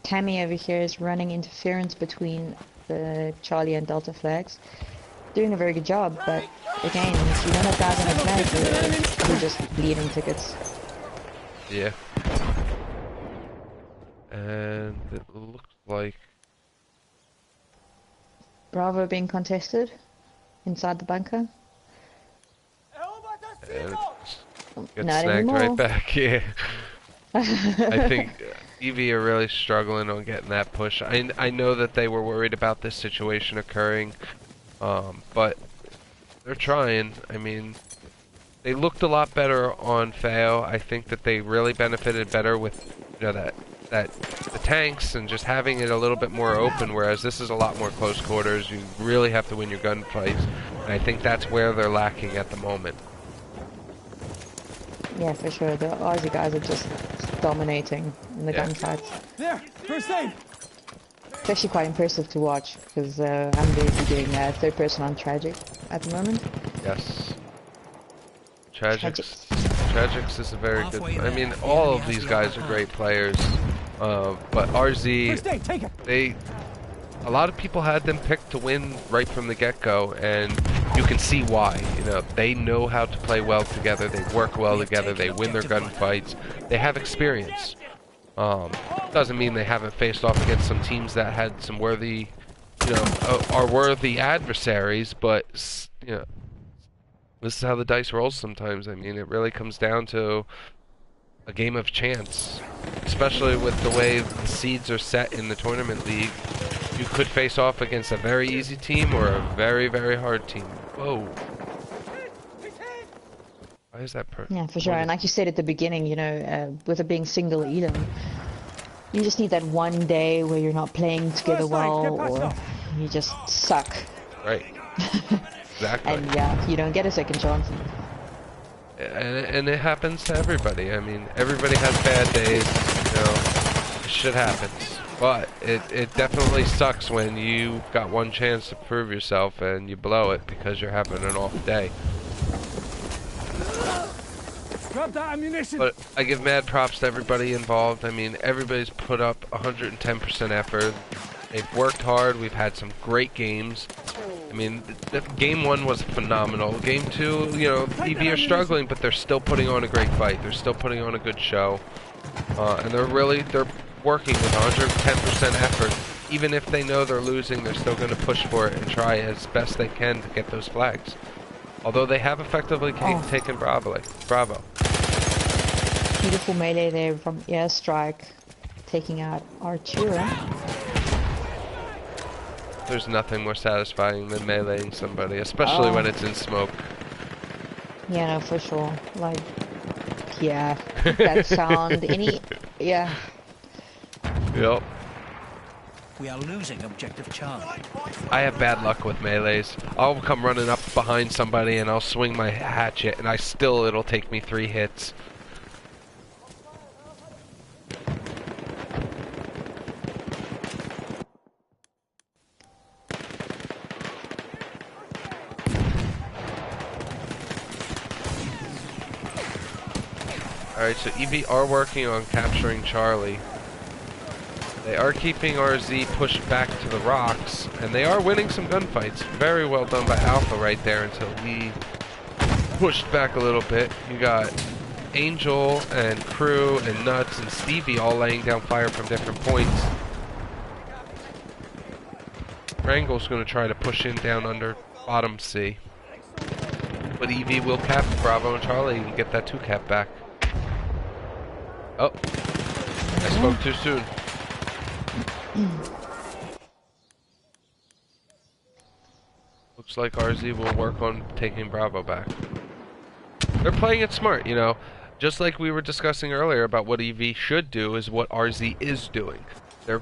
Tammy over here is running interference between the Charlie and Delta flags. Doing a very good job, but again, if you don't have guys on the flag, you're just bleeding tickets. Yeah. And it looks like... Bravo being contested inside the bunker. And gets Not snagged anymore. right back, yeah. I think EV are really struggling on getting that push. I know that they were worried about this situation occurring, but they're trying. I mean, they looked a lot better on FAO. I think that they really benefited better with, you know, that the tanks and just having it a little bit more open, whereas this is a lot more close quarters. You really have to win your gunfights, and I think that's where they're lacking at the moment. Yeah, for sure. The Aussie guys are just dominating in the gunfights. There, first aid. It's actually quite impressive to watch because I'm busy doing third person on Tragic at the moment. Yes. Tragics is a very good. I mean, all of these guys are great players, but RZ, a lot of people had them picked to win right from the get-go, and you can see why. You know, they know how to play well together. They work well together. They win their gunfights. They have experience. Doesn't mean they haven't faced off against some teams that had some worthy, you know, are worthy adversaries, but you know. This is how the dice rolls sometimes. I mean, it really comes down to a game of chance. Especially with the way the seeds are set in the tournament league. You could face off against a very easy team or a very, very hard team. Whoa. Why is that Yeah, for sure. And like you said at the beginning, you know, with it being single Eden, you just need that one day where you're not playing together well, or you just suck. Right. Exactly. And yeah, you don't get a second chance. And it happens to everybody. I mean, everybody has bad days, you know, shit happens. But it definitely sucks when you got one chance to prove yourself and you blow it because you're having an off day. Grab that ammunition. But I give mad props to everybody involved. I mean, everybody's put up 110% effort. They've worked hard. We've had some great games. I mean, game 1 was phenomenal. Game 2, you know, EV are struggling, but they're still putting on a great fight. They're still putting on a good show. And they're working with 110% effort. Even if they know they're losing, they're still going to push for it and try as best they can to get those flags. Although they have effectively taken Bravo. Beautiful melee there from Airstrike, taking out Artura. There's nothing more satisfying than meleeing somebody, especially when it's in smoke. Yeah, no, for sure. Like, yeah, that sound, yeah. Yep. We are losing objective Charlie. I have bad luck with melees. I'll come running up behind somebody and I'll swing my hatchet and it'll take me 3 hits. Alright, so EV are working on capturing Charlie. They are keeping RZ pushed back to the rocks, and they are winning some gunfights. Very well done by Alpha right there until he pushed back a little bit. You got Angel and Crew and Nuts and Stevie all laying down fire from different points. Wrangle's going to try to push in down under bottom C. But EV will cap Bravo and Charlie and get that 2 cap back. Oh, I spoke too soon. Looks like RZ will work on taking Bravo back. They're playing it smart, you know. Just like we were discussing earlier about what EV should do is what RZ is doing. They're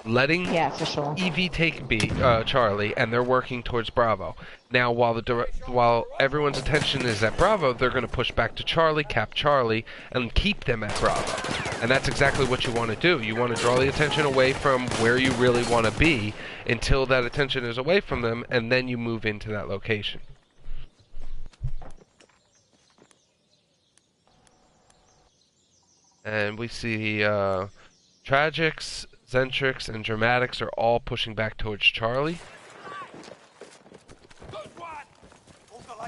letting for sure. EV take Charlie, and they're working towards Bravo. Now, while everyone's attention is at Bravo, they're going to push back to Charlie, cap Charlie, and keep them at Bravo. And that's exactly what you want to do. You want to draw the attention away from where you really want to be until that attention is away from them, and then you move into that location. And we see Tragics, Zentrix, and Dramatics are all pushing back towards Charlie.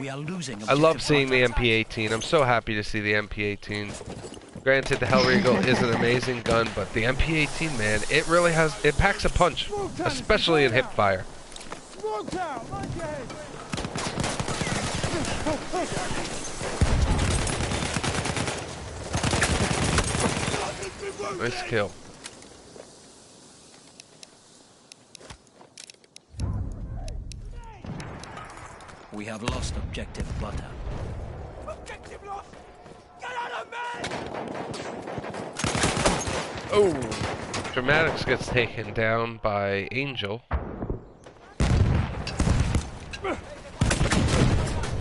We are losing. I love seeing the MP18. I'm so happy to see the MP18. Granted, the Hellregal is an amazing gun, but the MP18, man, it packs a punch, especially in hipfire. Nice kill. We have lost objective butter. Objective lost! Get out of me! Oh, Dramatics gets taken down by Angel.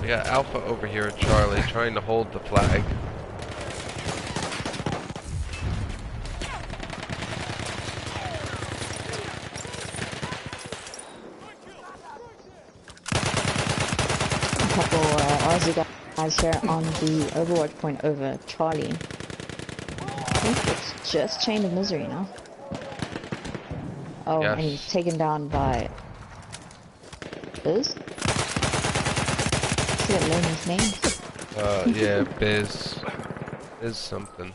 We got Alpha over here at Charlie trying to hold the flag. A couple Aussie guys here on the overwatch point over Charlie. I think it's just Chain of Misery now. Oh, Yes. and he's taken down by Biz? See that learning his name? Yeah, Biz. Biz something.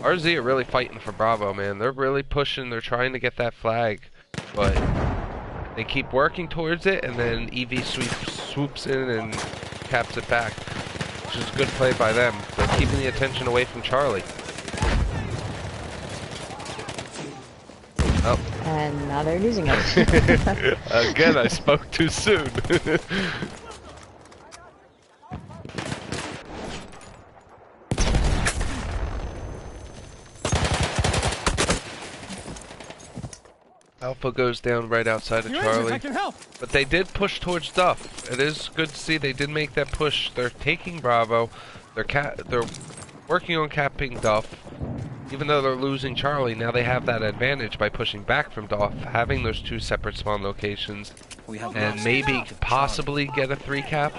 RZ are really fighting for Bravo, man. They're really pushing, they're trying to get that flag, but they keep working towards it, and then EV swoops in and caps it back, which is a good play by them. They're keeping the attention away from Charlie. Oh. And now they're losing it. Again, I spoke too soon. Alpha goes down right outside of Charlie. But they did push towards Duff. It is good to see they did make that push. They're taking Bravo. They're working on capping Duff. Even though they're losing Charlie, now they have that advantage by pushing back from Duff, having those two separate spawn locations, and maybe possibly get a 3 cap.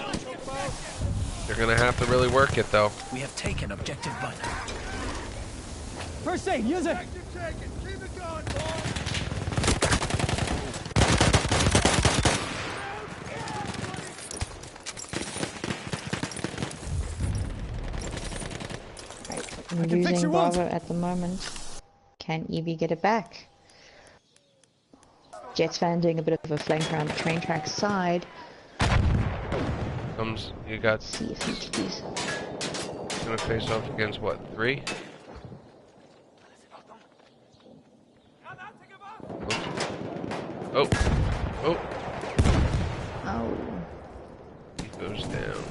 They're gonna have to really work it though. We have taken objective Button. First aid, use it. I'm losing Bravo at the moment. Can Evie get it back? Jets fan doing a bit of a flank around the train track side. You got. Let's see if he can use. Gonna face off against what, 3? Oh. Oh. Oh. He goes down.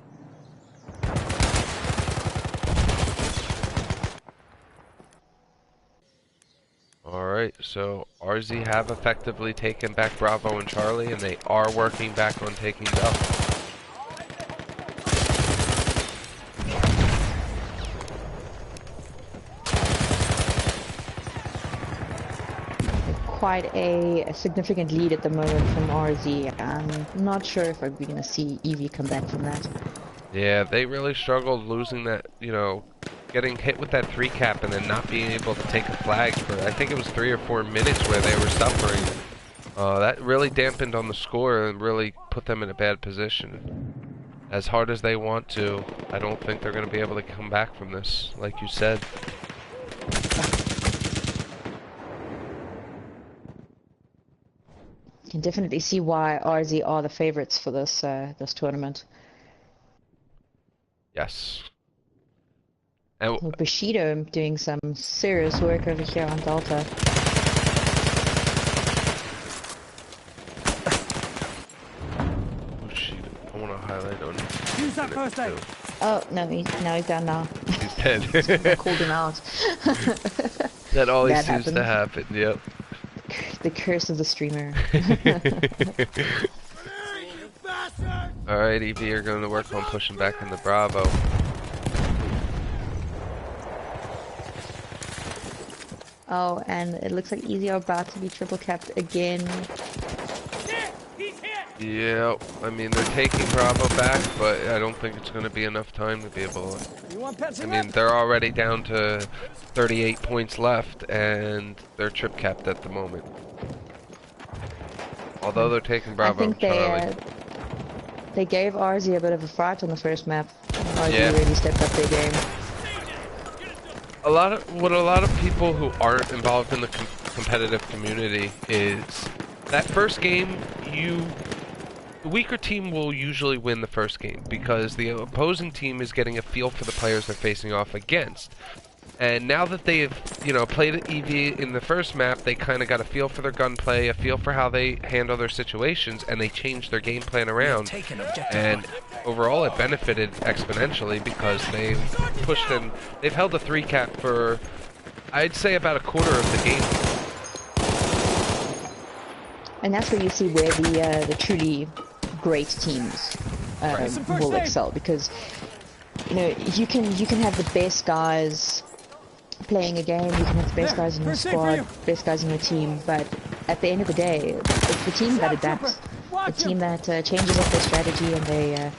Alright, so RZ have effectively taken back Bravo and Charlie, and they are working back on taking Duff. Quite a significant lead at the moment from RZ. I'm not sure if we're going to see Evie come back from that. Yeah, they really struggled losing that, you know, getting hit with that 3 cap and then not being able to take a flag for, I think it was 3 or 4 minutes where they were suffering. That really dampened on the score and really put them in a bad position. As hard as they want to, I don't think they're going to be able to come back from this, like you said. You can definitely see why RZ are the favorites for this this tournament. Yes. And Bushido doing some serious work over here on Delta. Bushido, I want to highlight on. Use that first aid. Oh no, he's down now. He's dead. I called him out. That always That seems to happened. happen. Yep. The curse of the streamer. Alright, EV are going to work on pushing back into Bravo. Oh, and it looks like Easy are about to be triple capped again. Yeah, I mean, they're taking Bravo back, but I don't think it's going to be enough time to be able to... I mean, they're already down to 38 points left, and they're trip capped at the moment. Although they're taking Bravo and Charlie. They gave RZ a bit of a fright on the first map. RZ Yeah. really stepped up their game. A lot of people who aren't involved in the competitive community is that first game, the weaker team will usually win the first game because the opposing team is getting a feel for the players they're facing off against. And now that they've, played EV in the first map, they kind of got a feel for their gunplay, a feel for how they handle their situations, and they changed their game plan around. And overall, it benefited exponentially because they've pushed and they've held a 3-cap for, I'd say, about a quarter of the game. And that's where you see where the truly great teams will excel, because you can have the best guys playing a game, you can have the best guys in your squad, best guys in your team, but at the end of the day, it's the team that adapts, the team that changes up their strategy, and they're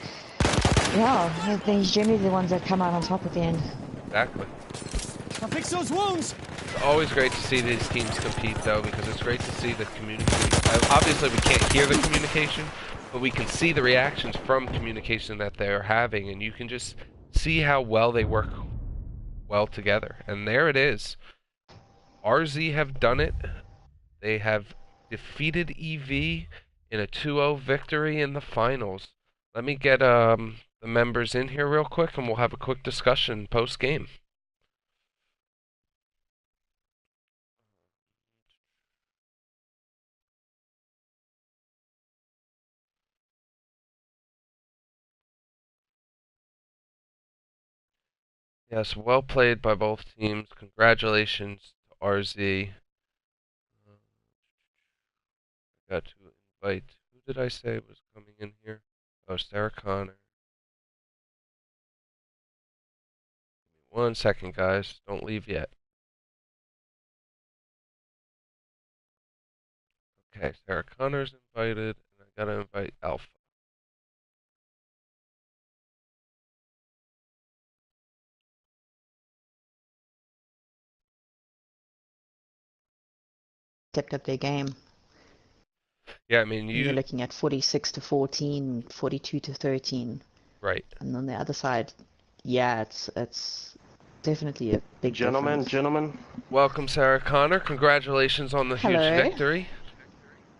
generally the ones that come out on top at the end. Exactly. I'll fix those wounds. It's always great to see these teams compete, though, because it's great to see the communication. Obviously, we can't hear the communication, but we can see the reactions from communication that they're having, and you can just see how well they work well together. And there it is. RZ have done it. They have defeated EV in a 2-0 victory in the finals. Let me get the members in here real quick, and we'll have a quick discussion post-game. Yes, well played by both teams. Congratulations to RZ. I got to invite. Who did I say was coming in here? Oh, Sarah Connor. Give me 1 second, guys. Don't leave yet. Okay, Sarah Connor's invited, and I gotta invite Alpha. Stepped up their game. Yeah, I mean, You're looking at 46-14, 42-13. Right. And on the other side, yeah, it's definitely a big difference. Gentlemen. Welcome, Sarah Connor. Congratulations on the huge victory.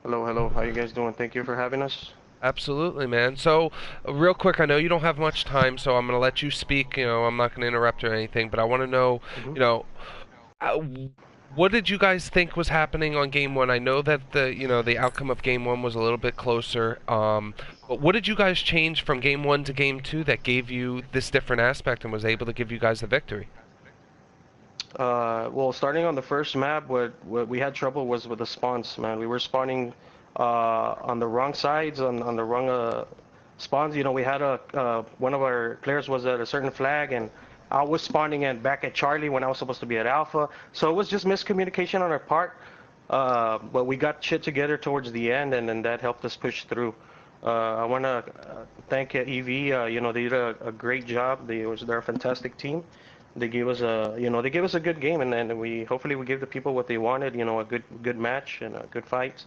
Hello. How you guys doing? Thank you for having us. Absolutely, man. So, real quick, I know you don't have much time, so I'm going to let you speak. I'm not going to interrupt or anything, but I want to know, what did you guys think was happening on game one? I know that the outcome of game one was a little bit closer. But what did you guys change from game one to game two that gave you this different aspect and was able to give you guys the victory? Well, starting on the first map, what we had trouble was with the spawns, man. We were spawning on the wrong sides, on the wrong spawns. We had one of our players was at a certain flag, and I was spawning back at Charlie when I was supposed to be at Alpha. So it was just miscommunication on our part. But we got shit together towards the end, and then that helped us push through. I want to thank EV. They did a great job. They're a fantastic team. They gave us a good game, and then hopefully we gave the people what they wanted. A good match and a good fight.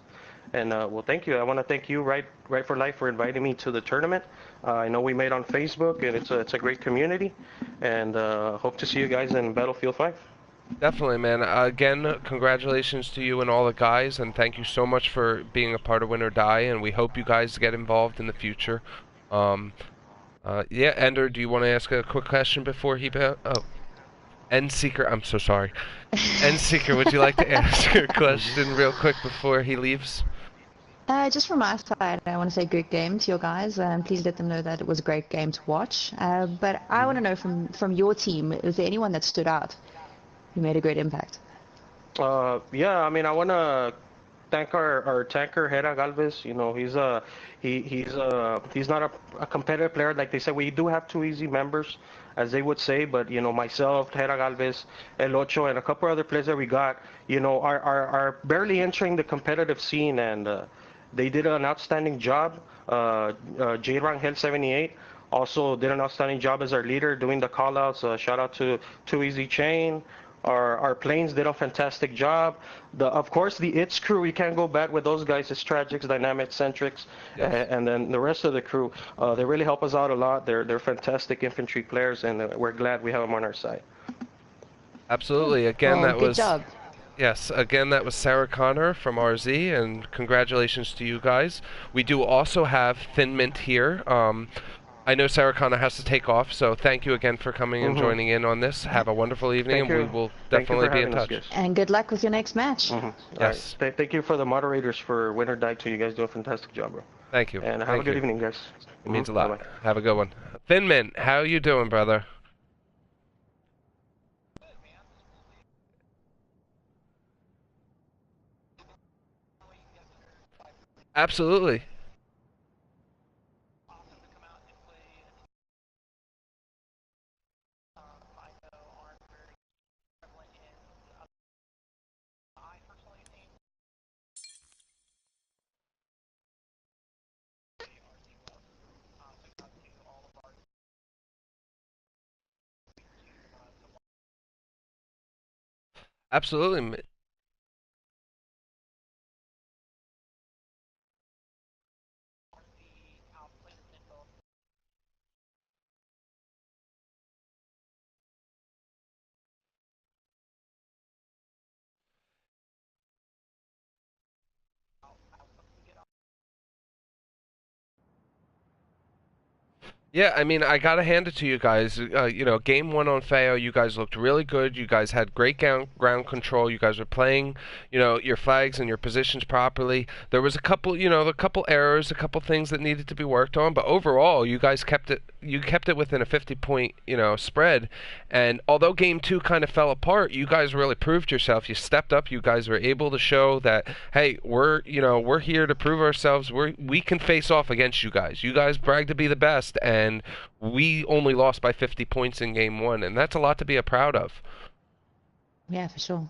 And well, thank you. I want to thank you, Right for Life, for inviting me to the tournament. I know we made on Facebook, and it's a great community. And hope to see you guys in Battlefield 5. Definitely, man. Again, congratulations to you and all the guys, and thank you so much for being a part of Win or Die. And we hope you guys get involved in the future. Yeah, Ender, do you want to ask a quick question before he? Endseeker, I'm so sorry. Endseeker, would you like to ask a question real quick before he leaves? Just from my side, I want to say good game to your guys. Please let them know that it was a great game to watch. But I want to know from your team, is there anyone that stood out who made a great impact? Yeah, I mean, I want to thank our tanker Hera Galvez. He's not a competitive player like they said. We do have two easy members, as they would say, but myself, Hera Galvez, El Ocho, and a couple other players that we got, are barely entering the competitive scene, and they did an outstanding job. J Rangel 78 also did an outstanding job as our leader, doing the call-outs. Shout out to Too Easy Chain. Our planes did a fantastic job. Of course, the ITS crew, we can't go bad with those guys. It's Tragics, Dynamic, Centrics, yes. And then the rest of the crew, they really help us out a lot. They're fantastic infantry players, and we're glad we have them on our side. Absolutely. Again, good job. Yes, again, that was Sarah Connor from RZ, and congratulations to you guys. We do also have Thin Mint here. I know Sarah Connor has to take off, so thank you again for coming and joining in on this. Have a wonderful evening, Thank and you. we will Thank you definitely for be in having us, touch. guys. And good luck with your next match. Yes. Thank you for the moderators for Winter Die too. You guys do a fantastic job, bro. Thank you. And have Thank a good you. evening, guys. It means a lot. Bye-bye. Have a good one. Thin Mint, how you doing, brother? Absolutely. Absolutely. Yeah, I mean, I gotta hand it to you guys. You know, game one on FAO, you guys looked really good. You guys had great ground control. You guys were playing, you know, your flags and your positions properly. There was a couple, you know, a couple errors, a couple things that needed to be worked on, but overall, you guys kept it. You kept it within a 50-point, you know, spread. And although game two kind of fell apart, you guys really proved yourself. You stepped up. You guys were able to show that, hey, we're here to prove ourselves. We can face off against you guys. You guys bragged to be the best, and we only lost by 50 points in game one, and that's a lot to be proud of. Yeah, for sure.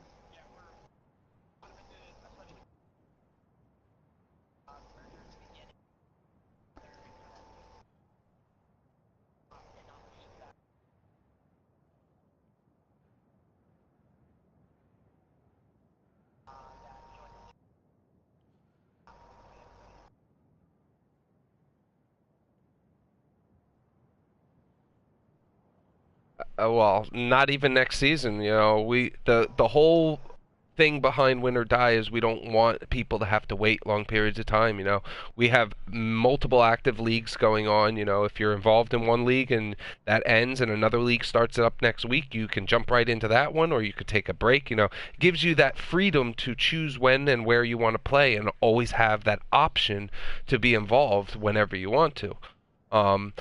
Well, not even next season. You know, the whole thing behind Win or Die is we don't want people to have to wait long periods of time. You know, we have multiple active leagues going on. You know, if you're involved in one league and that ends and another league starts up next week, you can jump right into that one, or you could take a break. You know, it gives you that freedom to choose when and where you want to play, and always have that option to be involved whenever you want to. Um,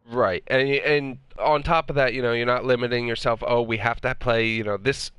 Right, and on top of that, you know, you're not limiting yourself. Oh, we have to play, you know, this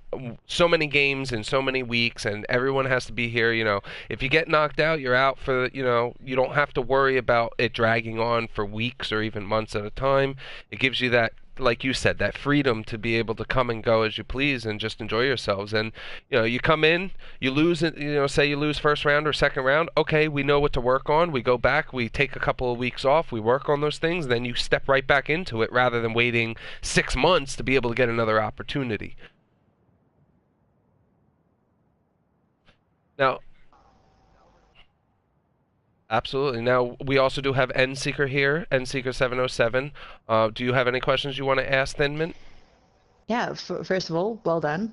so many games in so many weeks, and everyone has to be here. You know, if you get knocked out, you're out for. You know, you don't have to worry about it dragging on for weeks or even months at a time. It gives you that, like you said, that freedom to be able to come and go as you please and just enjoy yourselves. And you know, you come in, you lose it. You know, say you lose first round or second round. Okay, we know what to work on. We go back, we take a couple of weeks off, we work on those things, then you step right back into it rather than waiting 6 months to be able to get another opportunity. Now, absolutely. Now, we also do have N-Seeker here, N-Seeker 707. Do you have any questions you want to ask, Thinman? Yeah, first of all, well done.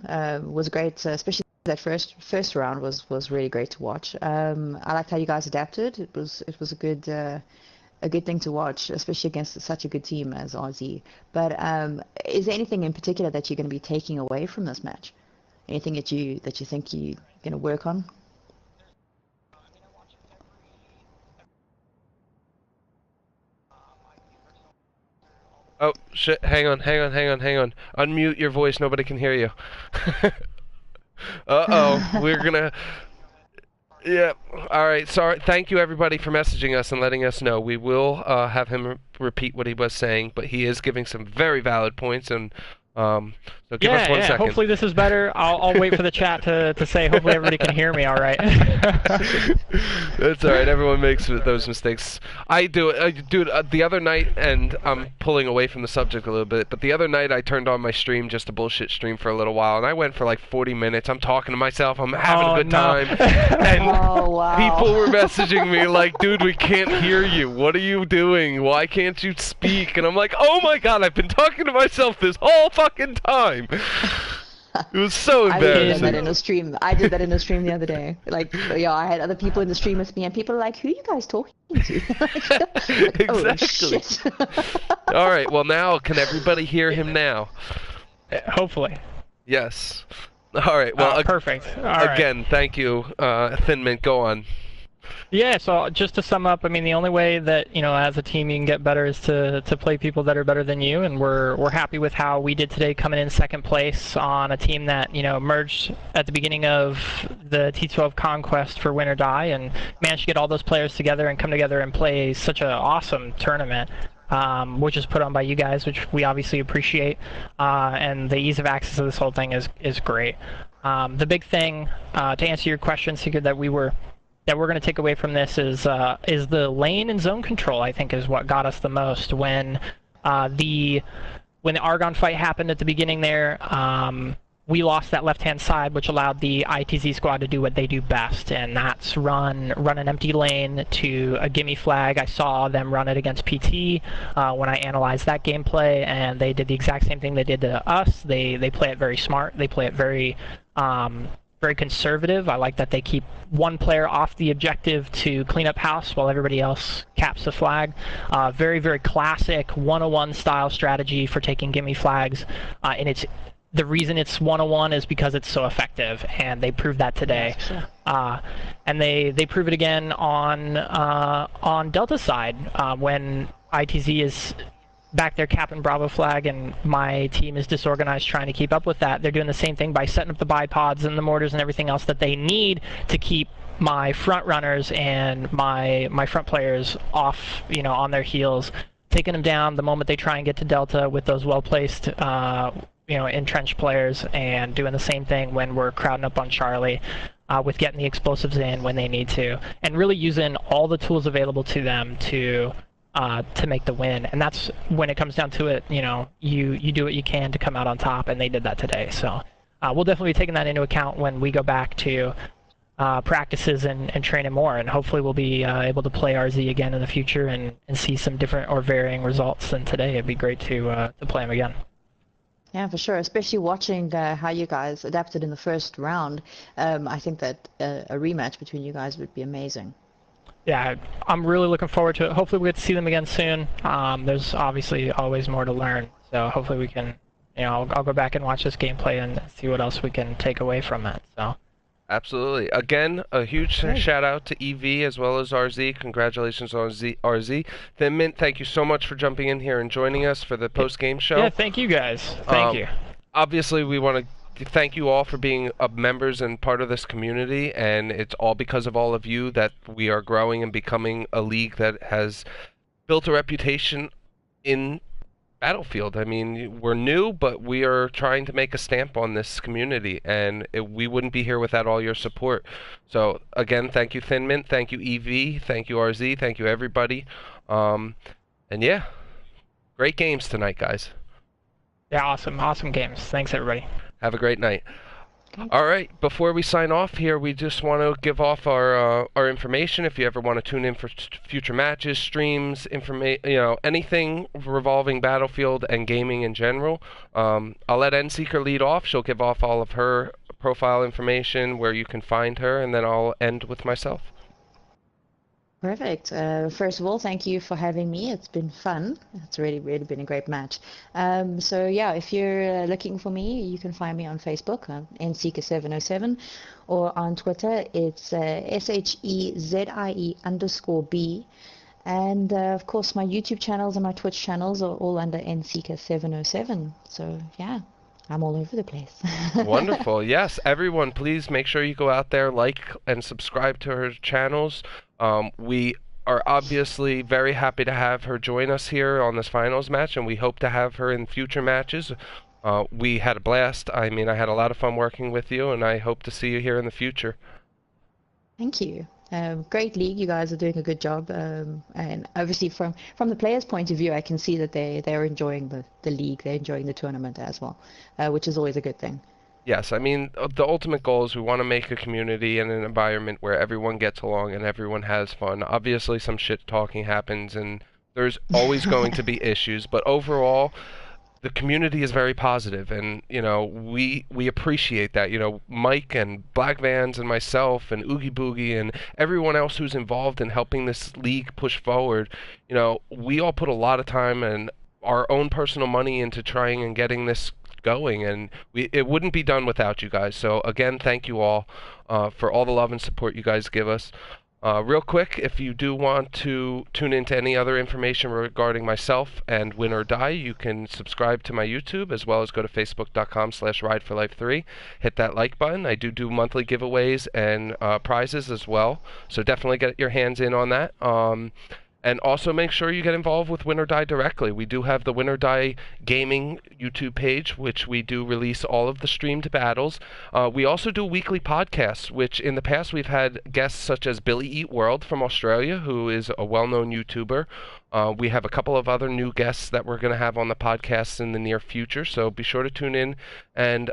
Was great, especially that first round was really great to watch. I liked how you guys adapted. It was a good thing to watch, especially against such a good team as Aussie. But is there anything in particular that you're going to be taking away from this match? Anything that you think you're going to work on? Oh, shit. Hang on, hang on, hang on, hang on. Unmute your voice. Nobody can hear you. Uh-oh. We're gonna... Yeah. All right. Sorry. Thank you, everybody, for messaging us and letting us know. We will have him repeat what he was saying, but he is giving some very valid points, and So give us 1 second. Hopefully this is better. I'll wait for the chat to say. Hopefully everybody can hear me all right. That's all right. Everyone makes those mistakes. I do it. Dude, the other night, and I'm pulling away from the subject a little bit, but the other night I turned on my stream, just a bullshit stream for a little while, and I went for like 40 minutes. I'm talking to myself. I'm having a good time. And people were messaging me like, dude, we can't hear you. What are you doing? Why can't you speak? And I'm like, oh my god, I've been talking to myself this whole fucking time. It was so embarrassing. I did that in a stream. The other day. Like, I had other people in the stream with me, and people are like, "Who are you guys talking to?" Exactly. Oh, shit. All right. Well, now can everybody hear him now? Hopefully. Yes. All right. Well, perfect. Again, thank you, Thin Mint. Go on. Yeah, so just to sum up, I mean, the only way that, as a team you can get better is to play people that are better than you, and we're happy with how we did today, coming in second place on a team that, merged at the beginning of the T12 Conquest for Win or Die, and managed to get all those players together and come together and play such an awesome tournament, which is put on by you guys, which we obviously appreciate, and the ease of access of this whole thing is great. The big thing, to answer your question, Secret, that we're going to take away from this is the lane and zone control, I think, is what got us the most. When the Argonne fight happened at the beginning there, we lost that left-hand side, which allowed the ITZ squad to do what they do best, and that's run an empty lane to a gimme flag. I saw them run it against PT when I analyzed that gameplay, and they did the exact same thing they did to us. They play it very smart. They play it very conservative. I like that they keep one player off the objective to clean up house while everybody else caps the flag. Very, very classic 101 style strategy for taking gimme flags. And the reason it's 101 is because it's so effective, and they proved that today. And they prove it again on Delta side when ITZ is back there capping Bravo flag and my team is disorganized trying to keep up with that. They're doing the same thing by setting up the bipods and the mortars and everything else that they need to keep my front runners and my front players off, on their heels, taking them down the moment they try and get to Delta with those well-placed, entrenched players, and doing the same thing when we're crowding up on Charlie, with getting the explosives in when they need to, and really using all the tools available to them to make the win. And that's when it comes down to it, you do what you can to come out on top, and they did that today. So we'll definitely be taking that into account when we go back to practices and training more, and hopefully we'll be able to play RZ again in the future and see some different or varying results than today. It'd be great to play them again. Yeah, for sure. Especially watching how you guys adapted in the first round. I think that a rematch between you guys would be amazing. Yeah, I'm really looking forward to it. Hopefully we get to see them again soon. There's obviously always more to learn, so hopefully we can, I'll go back and watch this gameplay and see what else we can take away from it. So. Absolutely. Again, a huge shout out to EV as well as RZ. Congratulations on RZ. Thin Mint, thank you so much for jumping in here and joining us for the post-game show. Yeah, thank you guys. Thank you. Obviously, we want to thank you all for being members and part of this community, and it's all because of all of you that we are growing and becoming a league that has built a reputation in Battlefield. I mean, we're new, but we are trying to make a stamp on this community, and we wouldn't be here without all your support. So again, thank you Thin Mint, thank you EV, thank you RZ, thank you everybody. And yeah, great games tonight, guys. Yeah, awesome games. Thanks everybody. Have a great night. All right, before we sign off here, we just want to give off our information. If you ever want to tune in for future matches, streams, anything revolving Battlefield and gaming in general, I'll let NSeeker lead off. She'll give off all of her profile information, where you can find her, and then I'll end with myself. Perfect. First of all, thank you for having me. It's been fun. It's really been a great match. So yeah, if you're looking for me, you can find me on Facebook, nseeker707, or on Twitter, it's SHEZIE_B. And of course, my YouTube channels and my Twitch channels are all under nseeker707. So yeah, I'm all over the place. Wonderful. Yes, everyone, please make sure you go out there, like and subscribe to her channels. We are obviously very happy to have her join us here on this finals match, and we hope to have her in future matches. We had a blast. I mean, I had a lot of fun working with you, and I hope to see you here in the future. Thank you. Great league. You guys are doing a good job. And obviously, from the players' point of view, I can see that they're enjoying the league. They're enjoying the tournament as well, which is always a good thing. Yes, I mean, the ultimate goal is we want to make a community and an environment where everyone gets along and everyone has fun. Obviously, some shit talking happens, and there's always going to be issues, but overall, the community is very positive, and we appreciate that. Mike and Black Vans and myself and Oogie Boogie and everyone else who's involved in helping this league push forward. We all put a lot of time and our own personal money into trying and getting this going, and it wouldn't be done without you guys. So again, thank you all for all the love and support you guys give us. Real quick, if you do want to tune into any other information regarding myself and Win or Die, you can subscribe to my YouTube, as well as go to facebook.com/rideforlife3. Hit that like button. I do monthly giveaways and prizes as well, so definitely get your hands in on that. And also make sure you get involved with Win or Die directly. We do have the Win or Die Gaming YouTube page, which we do release all of the streamed battles. We also do weekly podcasts, which in the past we've had guests such as Billy Eat World from Australia, who is a well-known YouTuber. We have a couple of other new guests that we're going to have on the podcast in the near future, so be sure to tune in and,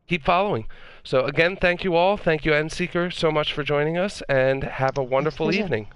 keep following. So again, thank you all. Thank you, Endseeker, so much for joining us, and have a wonderful evening.